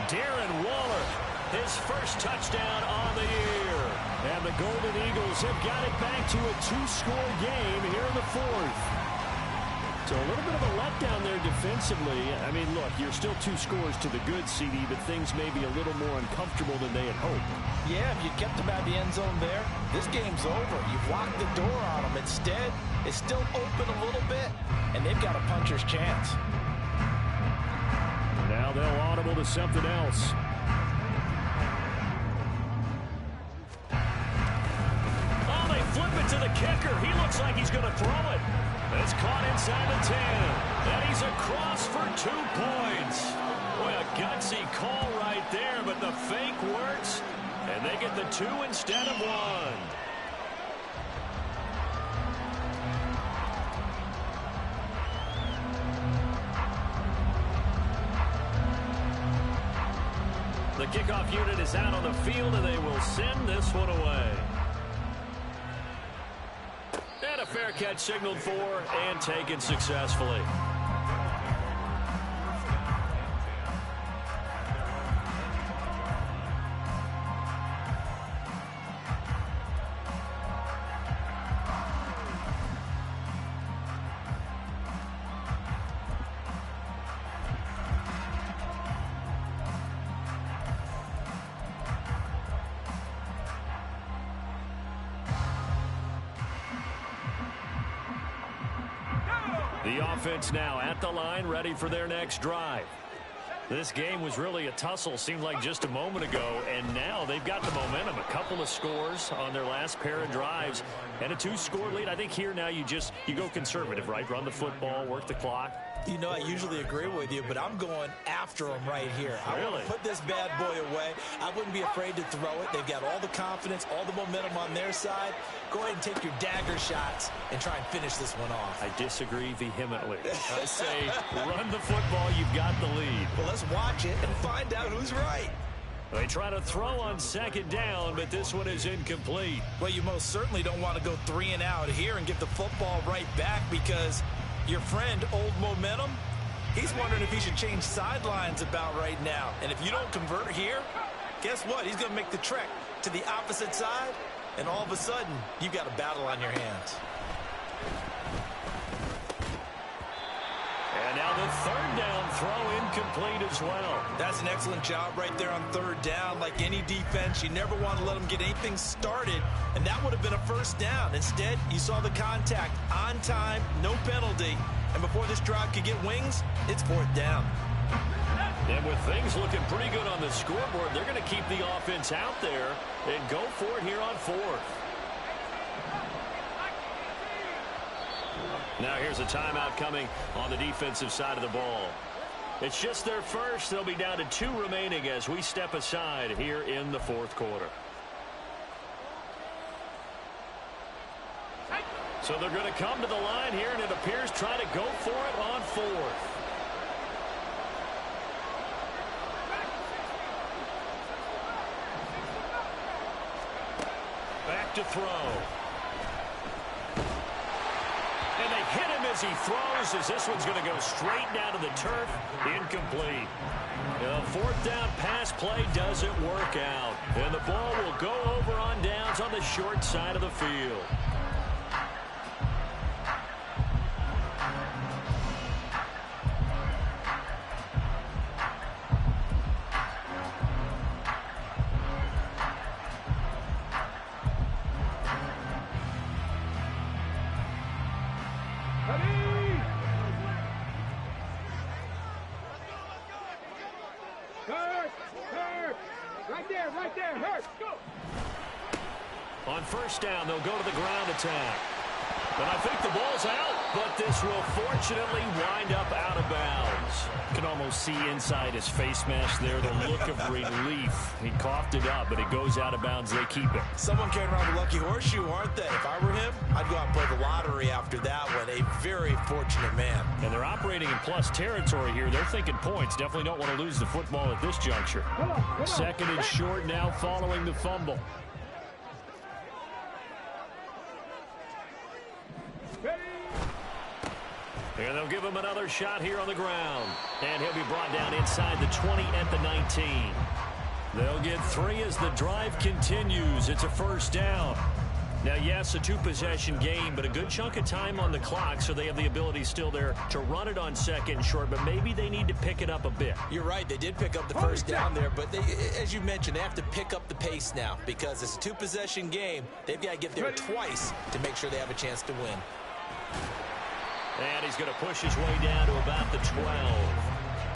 Darren Waller, his first touchdown on the year. And the Golden Eagles have got it back to a 2-score game here in the fourth. So a little bit of a letdown there defensively. I mean, look, you're still 2 scores to the good, CD, but things may be a little more uncomfortable than they had hoped. Yeah, if you kept them out of the end zone there, this game's over. You've locked the door on them. Instead, it's still open a little bit, and they've got a puncher's chance. Now they'll audible to something else. Oh, they flip it to the kicker. He looks like he's going to throw it. It's caught inside the 10. And he's across for 2 points. Boy, a gutsy call right there, but the fake works. And they get the 2 instead of 1. The kickoff unit is out on the field, and they will send this one away. And a fair catch signaled for and taken successfully. The offense now at the line, ready for their next drive. This game was really a tussle, seemed like just a moment ago, and now they've got the momentum. A couple of scores on their last pair of drives and a 2-score lead. I think here now you go conservative, right? Run the football, work the clock. You know, I usually agree with you, but I'm going after them right here. I want to put this bad boy away. I wouldn't be afraid to throw it. They've got all the confidence, all the momentum on their side. Go ahead and take your dagger shots and try and finish this one off. I disagree vehemently. I say run the football. You've got the lead. Well, let's watch it and find out who's right. They try to throw on second down, but this one is incomplete. Well, you most certainly don't want to go 3 and out here and get the football right back because your friend, Old Momentum, he's wondering if he should change sidelines about right now. And if you don't convert here, guess what? He's going to make the trek to the opposite side, and all of a sudden, you've got a battle on your hands. And now the third down throw incomplete as well. That's an excellent job right there on third down. Like any defense, you never want to let them get anything started, and that would have been a first down. Instead, you saw the contact on time, no penalty, and before this drive could get wings, it's fourth down. And with things looking pretty good on the scoreboard, they're going to keep the offense out there and go for it here on fourth. Now here's a timeout coming on the defensive side of the ball. It's just their first. They'll be down to 2 remaining as we step aside here in the fourth quarter. So they're going to come to the line here, and it appears try to go for it on fourth. Back to throw. And they hit him as he throws, as this one's going to go straight down to the turf. Incomplete. The fourth down pass play doesn't work out. And the ball will go over on downs on the short side of the field. Right there, hurt. Go. On first down, they'll go to the ground attack. And I think the ball's out, but this will fortunately wind up out of bounds. You can almost see inside his face mask there the look of relief. He coughed it up, but it goes out of bounds. They keep it. Someone carrying around the lucky horseshoe, aren't they? If I were him, I'd go out and play the lottery after that one. A very fortunate man. And they're operating in plus territory here. They're thinking points. Definitely don't want to lose the football at this juncture. Come on. Second and short now following the fumble. And they'll give him another shot here on the ground. And he'll be brought down inside the 20 at the 19. They'll get 3 as the drive continues. It's a first down. Now, yes, a 2-possession game, but a good chunk of time on the clock, so they have the ability still there to run it on second and short, but maybe they need to pick it up a bit. You're right. They did pick up the first down there, but as you mentioned, they have to pick up the pace now because it's a 2-possession game. They've got to get there twice to make sure they have a chance to win. And he's going to push his way down to about the 12.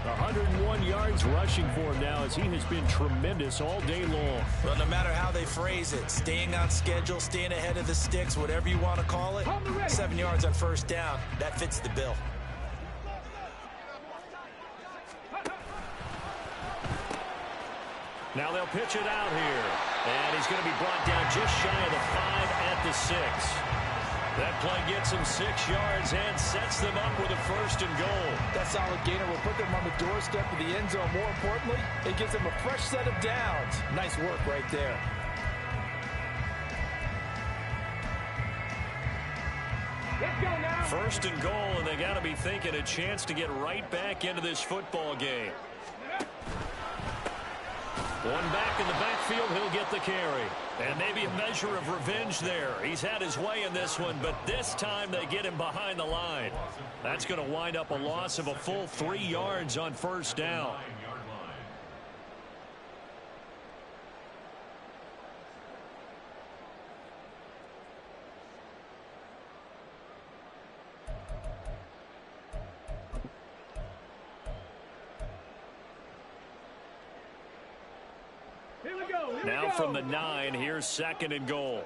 101 yards rushing for him now as he has been tremendous all day long. Well, no matter how they phrase it, staying on schedule, staying ahead of the sticks, whatever you want to call it, 7 yards on first down, that fits the bill. Now they'll pitch it out here. And he's going to be brought down just shy of the 5 at the 6. That play gets them 6 yards and sets them up with a first and goal. That solid gainer will put them on the doorstep of the end zone. More importantly, it gives them a fresh set of downs. Nice work right there. Let's go now. First and goal, and they got to be thinking a chance to get right back into this football game. One back in the backfield, he'll get the carry. And maybe a measure of revenge there. He's had his way in this one, but this time they get him behind the line. That's going to wind up a loss of a full 3 yards on first down. Here we go. Now from the 9, here's 2nd and goal.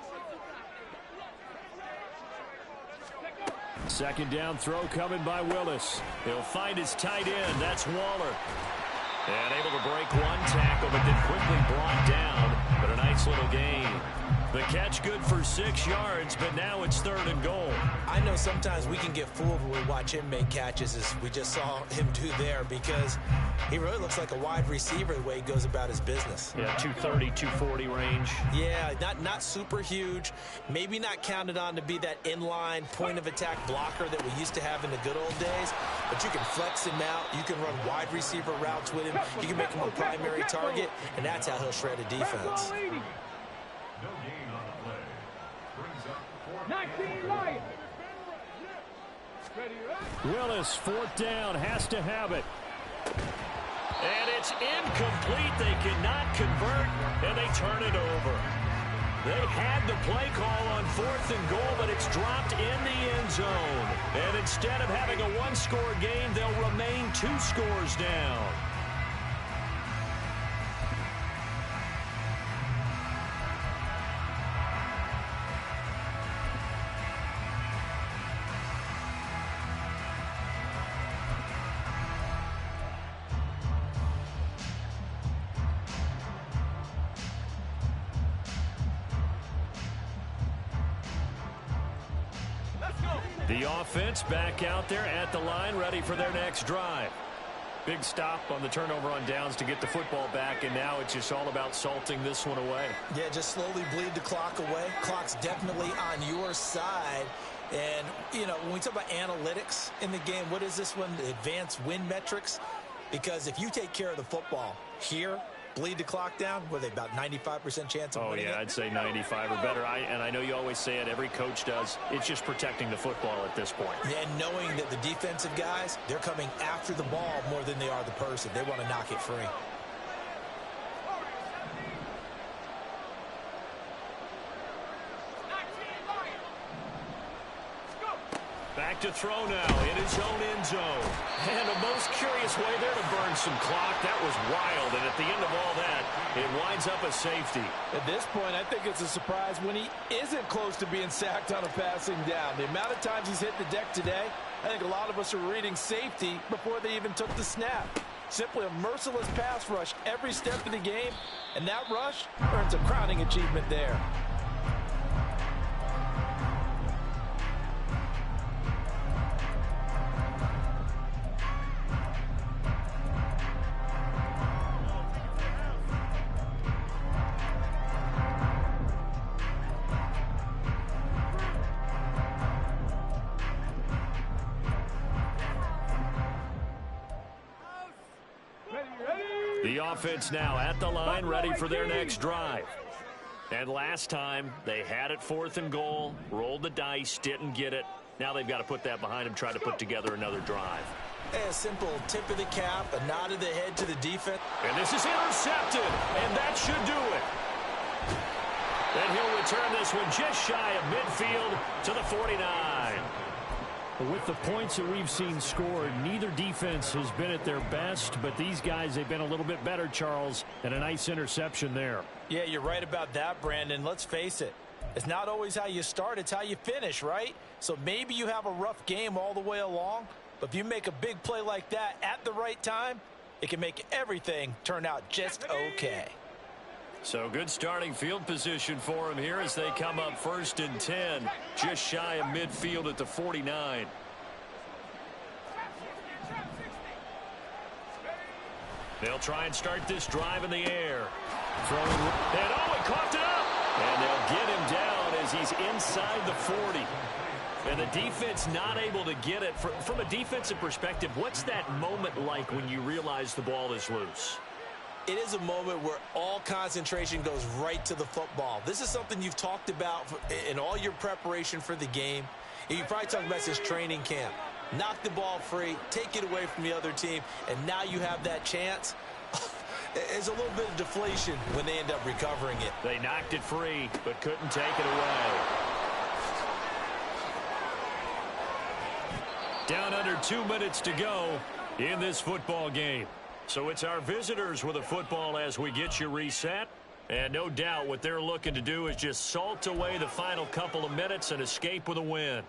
Second down throw coming by Willis. He'll find his tight end. That's Waller. And able to break one tackle, but then quickly brought down. But a nice little gain. The catch good for 6 yards, but now it's 3rd and goal. I know sometimes we can get fooled when we watch him make catches, as we just saw him do there, because he really looks like a wide receiver the way he goes about his business. Yeah, 230, 240 range. Yeah, not super huge. Maybe not counted on to be that inline point-of-attack blocker that we used to have in the good old days, but you can flex him out. You can run wide receiver routes with him. You can make him a primary target, and that's how he'll shred a defense. 19 Lions. Willis, 4th down, has to have it. And it's incomplete. They cannot convert, and they turn it over. They had the play call on 4th and goal, but it's dropped in the end zone. And instead of having a one-score game, they'll remain 2 scores down. The offense back out there at the line, ready for their next drive. Big stop on the turnover on downs to get the football back, and now it's just all about salting this one away. Yeah, just slowly bleed the clock away. Clock's definitely on your side. And, you know, when we talk about analytics in the game, what is this one? The advanced win metrics? Because if you take care of the football here, bleed the clock down, were they about 95% chance of winning it? I'd say 95 or better. And I know you always say it, every coach does. It's just protecting the football at this point. Yeah, and knowing that the defensive guys, they're coming after the ball more than they are the person. They want to knock it free. Back to throw now in his own end zone. And a most curious way there to burn some clock. That was wild. And at the end of all that, it winds up a safety. At this point, I think it's a surprise when he isn't close to being sacked on a passing down. The amount of times he's hit the deck today, I think a lot of us are reading safety before they even took the snap. Simply a merciless pass rush every step of the game, and that rush earns a crowning achievement there. The offense now at the line, ready for their next drive. And last time, they had it 4th and goal, rolled the dice, didn't get it. Now they've got to put that behind them, try to put together another drive. A simple tip of the cap, a nod of the head to the defense. And this is intercepted, and that should do it. And he'll return this one just shy of midfield to the 49. With the points that we've seen scored, neither defense has been at their best, but these guys, they've been a little bit better, Charles, and a nice interception there. Yeah, you're right about that, Brandon. Let's face it. It's not always how you start, it's how you finish, right? So maybe you have a rough game all the way along, but if you make a big play like that at the right time, it can make everything turn out just okay. So good starting field position for him here as they come up 1st and 10, just shy of midfield at the 49. They'll try and start this drive in the air. Throwing, and he coughed it up! And they'll get him down as he's inside the 40. And the defense not able to get it. From a defensive perspective, what's that moment like when you realize the ball is loose? It is a moment where all concentration goes right to the football. This is something you've talked about in all your preparation for the game. And you probably talked about since training camp. Knock the ball free, take it away from the other team, and now you have that chance. There's a little bit of deflation when they end up recovering it. They knocked it free, but couldn't take it away. Down under 2 minutes to go in this football game. So it's our visitors with a football as we get you reset. And no doubt what they're looking to do is just salt away the final couple of minutes and escape with a win.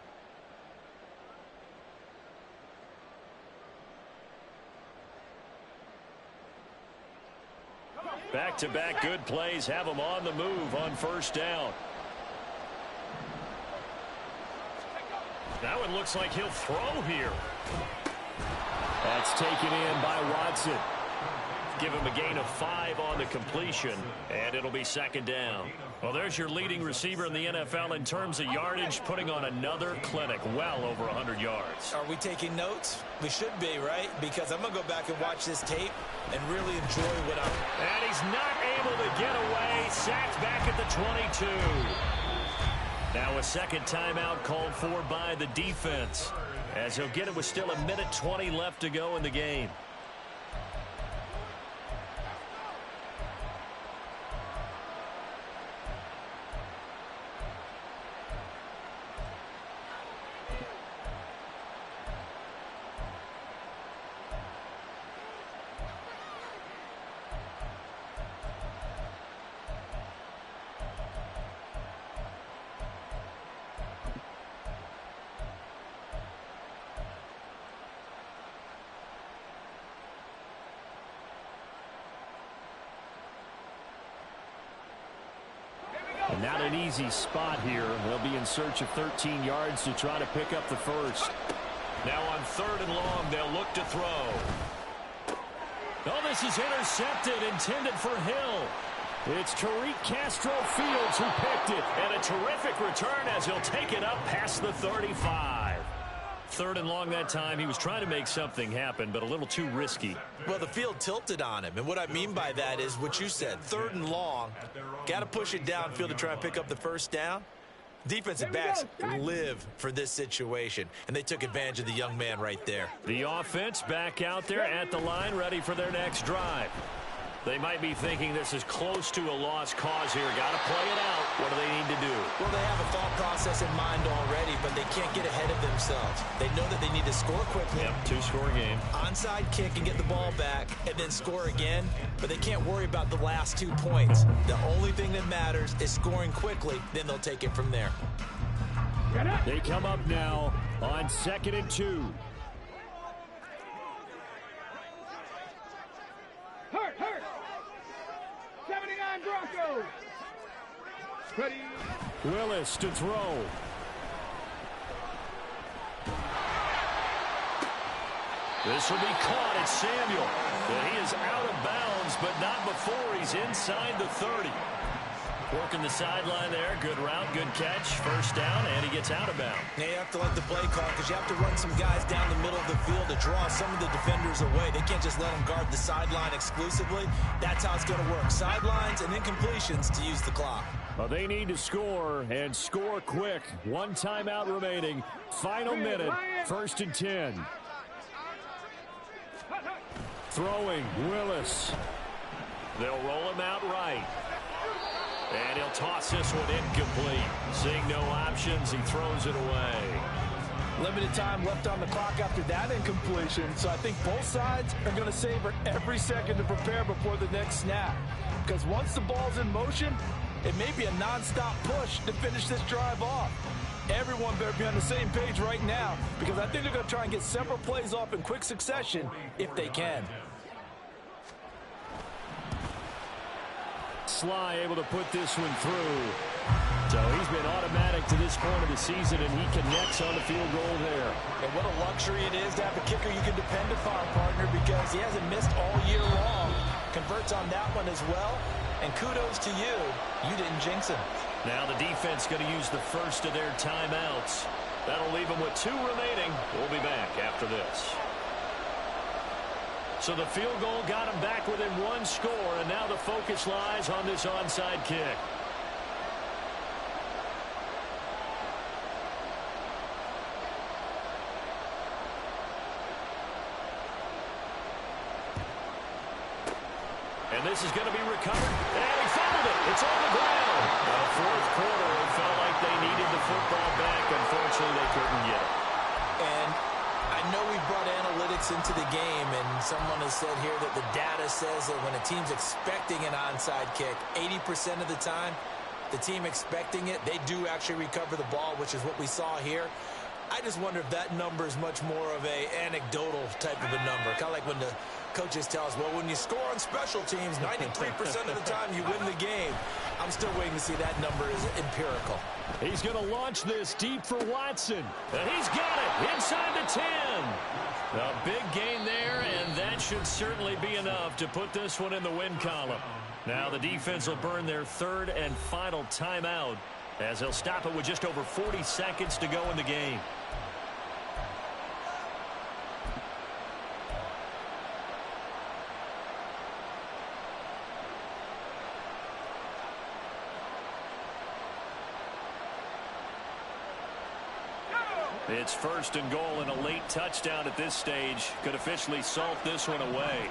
Back-to-back good plays have them on the move on first down. That one looks like he'll throw here. That's taken in by Watson. Give him a gain of 5 on the completion, and it'll be second down. Well, there's your leading receiver in the NFL in terms of yardage, putting on another clinic, well over 100 yards. Are we taking notes? We should be, right? Because I'm going to go back and watch this tape and really enjoy what I'm... And he's not able to get away. Sacked back at the 22. Now a second timeout called for by the defense, as he'll get it with still 1:20 left to go in the game. And not an easy spot here. They'll be in search of 13 yards to try to pick up the first. Now on 3rd and long, they'll look to throw. Oh, this is intercepted, intended for Hill. It's Tariq Castro-Fields who picked it. And a terrific return as he'll take it up past the 35. 3rd and long that time. He was trying to make something happen, but a little too risky. Well, the field tilted on him, and what I mean by that is what you said. 3rd and long, got to push it downfield to try and pick up the first down. Defensive backs live for this situation, and they took advantage of the young man right there. The offense back out there at the line, ready for their next drive. They might be thinking this is close to a lost cause here. Got to play it out. What do they need to do? Well, they have a thought process in mind already, but they can't get ahead of themselves. They know that they need to score quickly. Yep, 2-score game. Onside kick and get the ball back, and then score again. But they can't worry about the last 2 points. The only thing that matters is scoring quickly. Then they'll take it from there. They come up now on 2nd and 2. Hurt. 79 Broncos. Ready. Willis to throw. This will be caught. It's Samuel. But he is out of bounds, but not before he's inside the 30. Working the sideline there. Good route, good catch. First down, and he gets out of bounds. Now you have to let the play call because you have to run some guys down the middle of the field to draw some of the defenders away. They can't just let them guard the sideline exclusively. That's how it's going to work. Sidelines and incompletions to use the clock. Well, they need to score, and score quick. 1 timeout remaining. Final minute, 1st and 10. Throwing, Willis. They'll roll him out right. And he'll toss this one incomplete. Seeing no options, he throws it away. Limited time left on the clock after that incompletion, so I think both sides are going to savor every second to prepare before the next snap. Because once the ball's in motion, it may be a non-stop push to finish this drive off. Everyone better be on the same page right now, because I think they're going to try and get several plays off in quick succession if they can. Sly able to put this one through. So he's been automatic to this point of the season, and he connects on the field goal there. And what a luxury it is to have a kicker you can depend upon, partner, because he hasn't missed all year long. Converts on that one as well. And kudos to you. You didn't jinx him. Now the defense going to use the first of their timeouts. That'll leave them with 2 remaining. We'll be back after this. So the field goal got them back within 1 score, and now the focus lies on this onside kick. And this is going to be recovered. And he fouled it. It's on the ground. The 4th quarter, it felt like they needed the football back. Unfortunately, they couldn't get it. And I know we brought analytics close into the game, and someone has said here that the data says that when a team's expecting an onside kick, 80% of the time, the team expecting it, they do actually recover the ball, which is what we saw here. I just wonder if that number is much more of a anecdotal type of a number. Kind of like when the coaches tell us, well, when you score on special teams, 93% of the time you win the game. I'm still waiting to see that number is empirical. He's going to launch this deep for Watson. And he's got it inside the 10. A big gain there, and that should certainly be enough to put this one in the win column. Now the defense will burn their third and final timeout as they'll stop it with just over 40 seconds to go in the game. It's first and goal, and a late touchdown at this stage could officially salt this one away.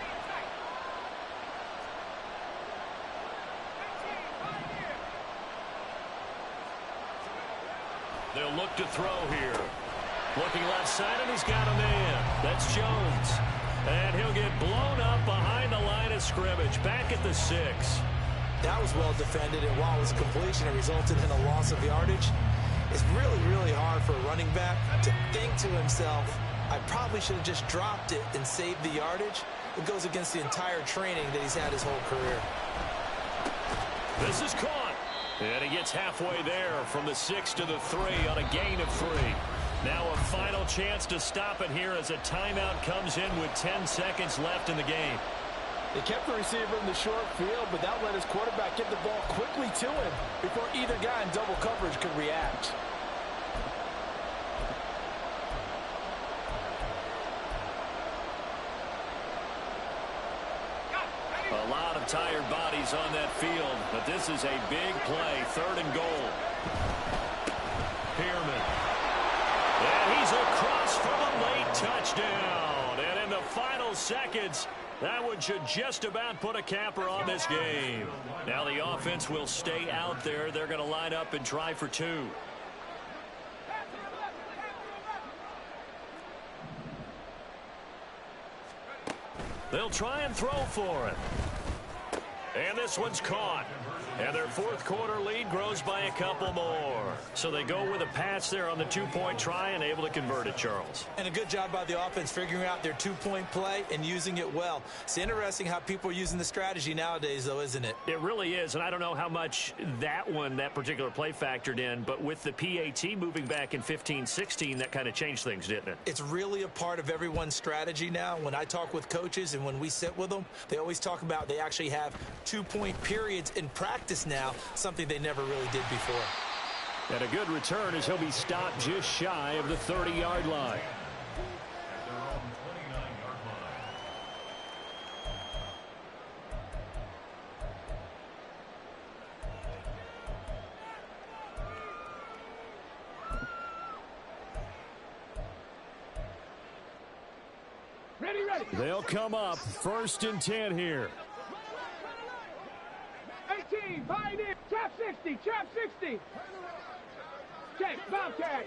They'll look to throw here. Looking left side, and he's got a man. That's Jones. And he'll get blown up behind the line of scrimmage, back at the 6. That was well defended, and while it was a completion, it resulted in a loss of yardage. It's really, really hard for a running back to think to himself, I probably should have just dropped it and saved the yardage. It goes against the entire training that he's had his whole career. This is caught. And he gets halfway there from the 6 to the 3 on a gain of 3. Now a final chance to stop it here as a timeout comes in with 10 seconds left in the game. They kept the receiver in the short field, but that let his quarterback get the ball quickly to him before either guy in double coverage could react. A lot of tired bodies on that field, but this is a big play, third and goal. Pearman. And he's across for a late touchdown. And in the final seconds, that one should just about put a capper on this game. Now the offense will stay out there. They're going to line up and try for 2. They'll try and throw for it. And this one's caught. And their fourth quarter lead grows by a couple more. So they go with a pass there on the 2-point try and able to convert it, Charles. And a good job by the offense figuring out their 2-point play and using it well. It's interesting how people are using the strategy nowadays, though, isn't it? It really is, and I don't know how much that particular play factored in, but with the PAT moving back in 15-16, that kind of changed things, didn't it? It's really a part of everyone's strategy now. When I talk with coaches and when we sit with them, they always talk about they actually have 2-point periods in practice now, something they never really did before. And a good return as he'll be stopped just shy of the 30-yard line. Ready. They'll come up first and 10 here. 18, pioneer, trap 60, trap 60. Check, Bobcat,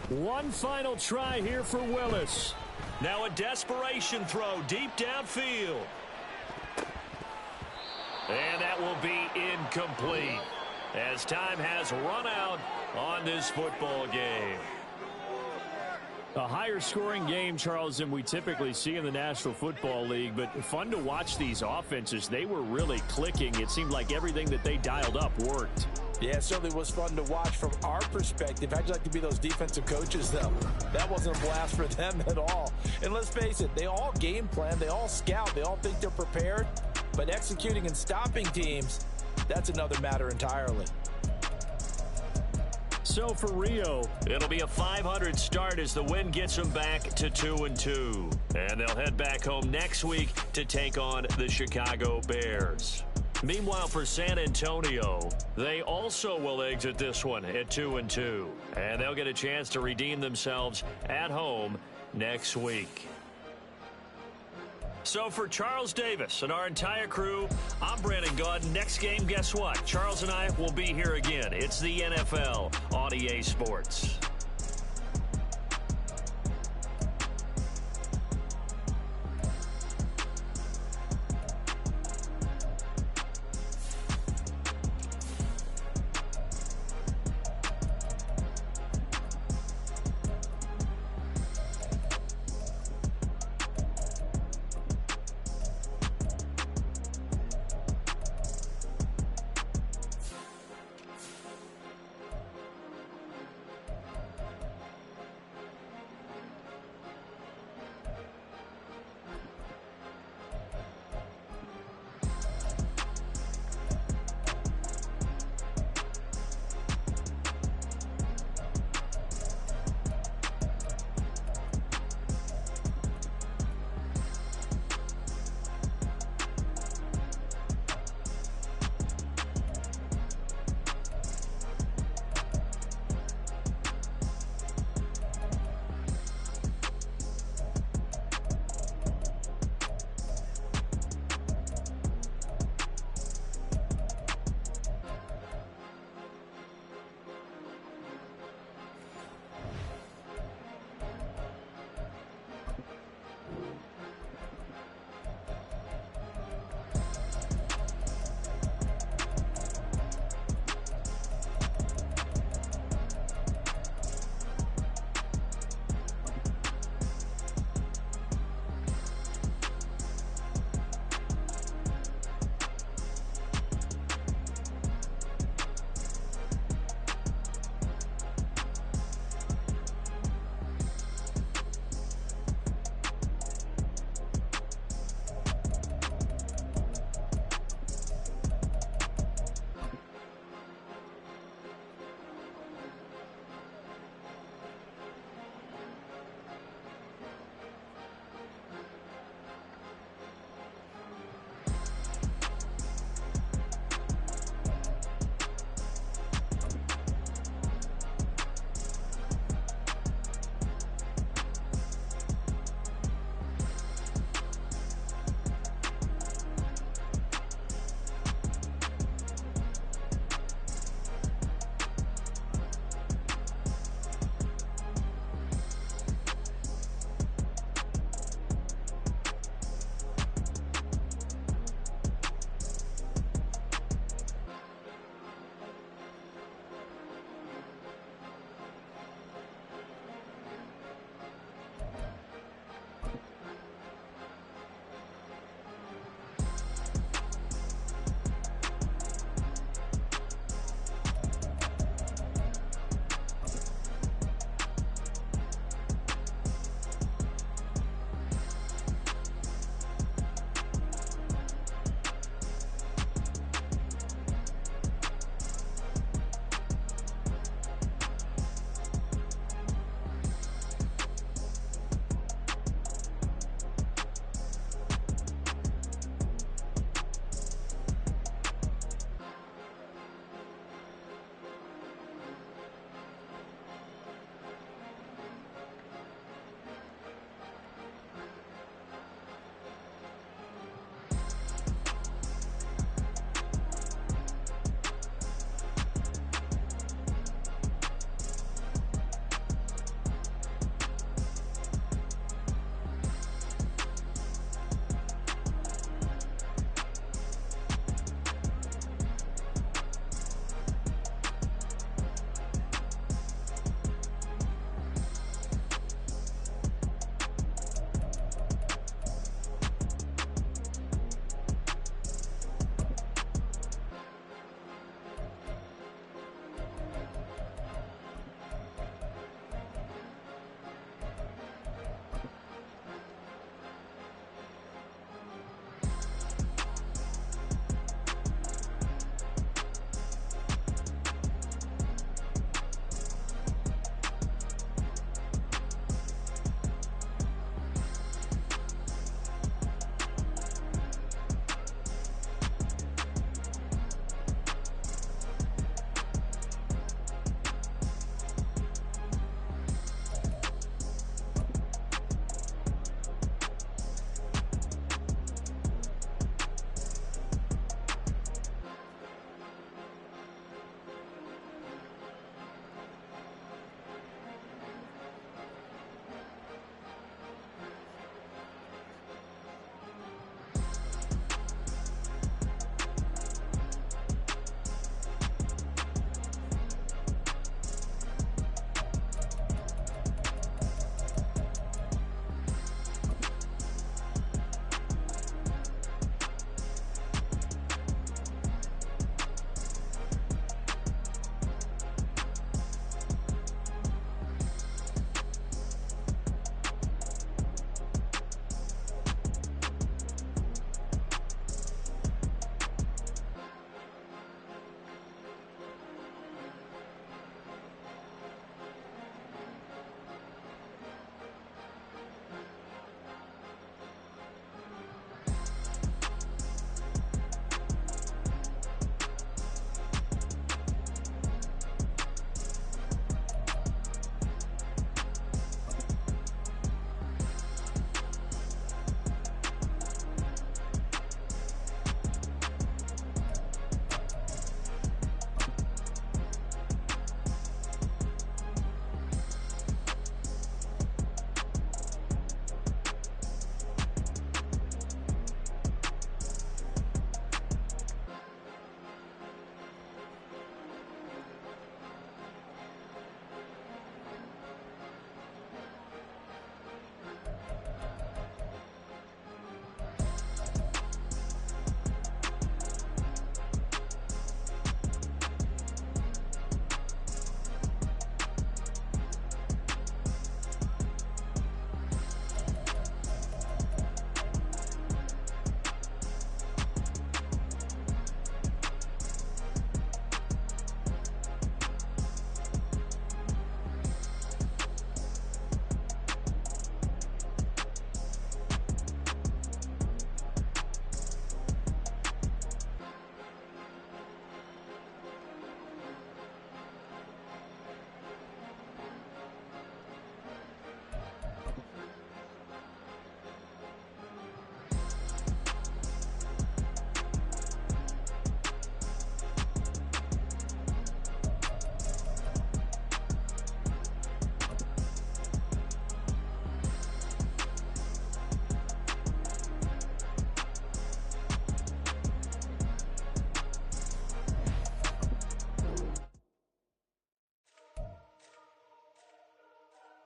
One final try here for Willis. Now a desperation throw deep downfield. And that will be incomplete as time has run out on this football game. A higher scoring game, Charles, than we typically see in the National Football League, but fun to watch these offenses. They were really clicking. It seemed like everything that they dialed up worked. Yeah, it certainly was fun to watch from our perspective. How'd you like to be those defensive coaches, though? That wasn't a blast for them at all. And let's face it, they all game plan, they all scout, they all think they're prepared, but executing and stopping teams, that's another matter entirely. So for Rio, it'll be a 500 start as the win gets them back to 2-2. And they'll head back home next week to take on the Chicago Bears. Meanwhile, for San Antonio, they also will exit this one at 2-2. And they'll get a chance to redeem themselves at home next week. So for Charles Davis and our entire crew, I'm Brandon Gaud. Next game, guess what? Charles and I will be here again. It's the NFL on EA Sports.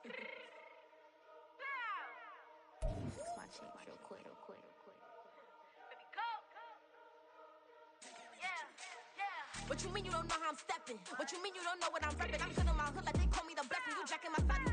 Fix my cheeks real quick. What you mean you don't know how I'm stepping? What you mean you don't know what I'm repping? I'm good in my hood like they call me the blessing. You jacking my side.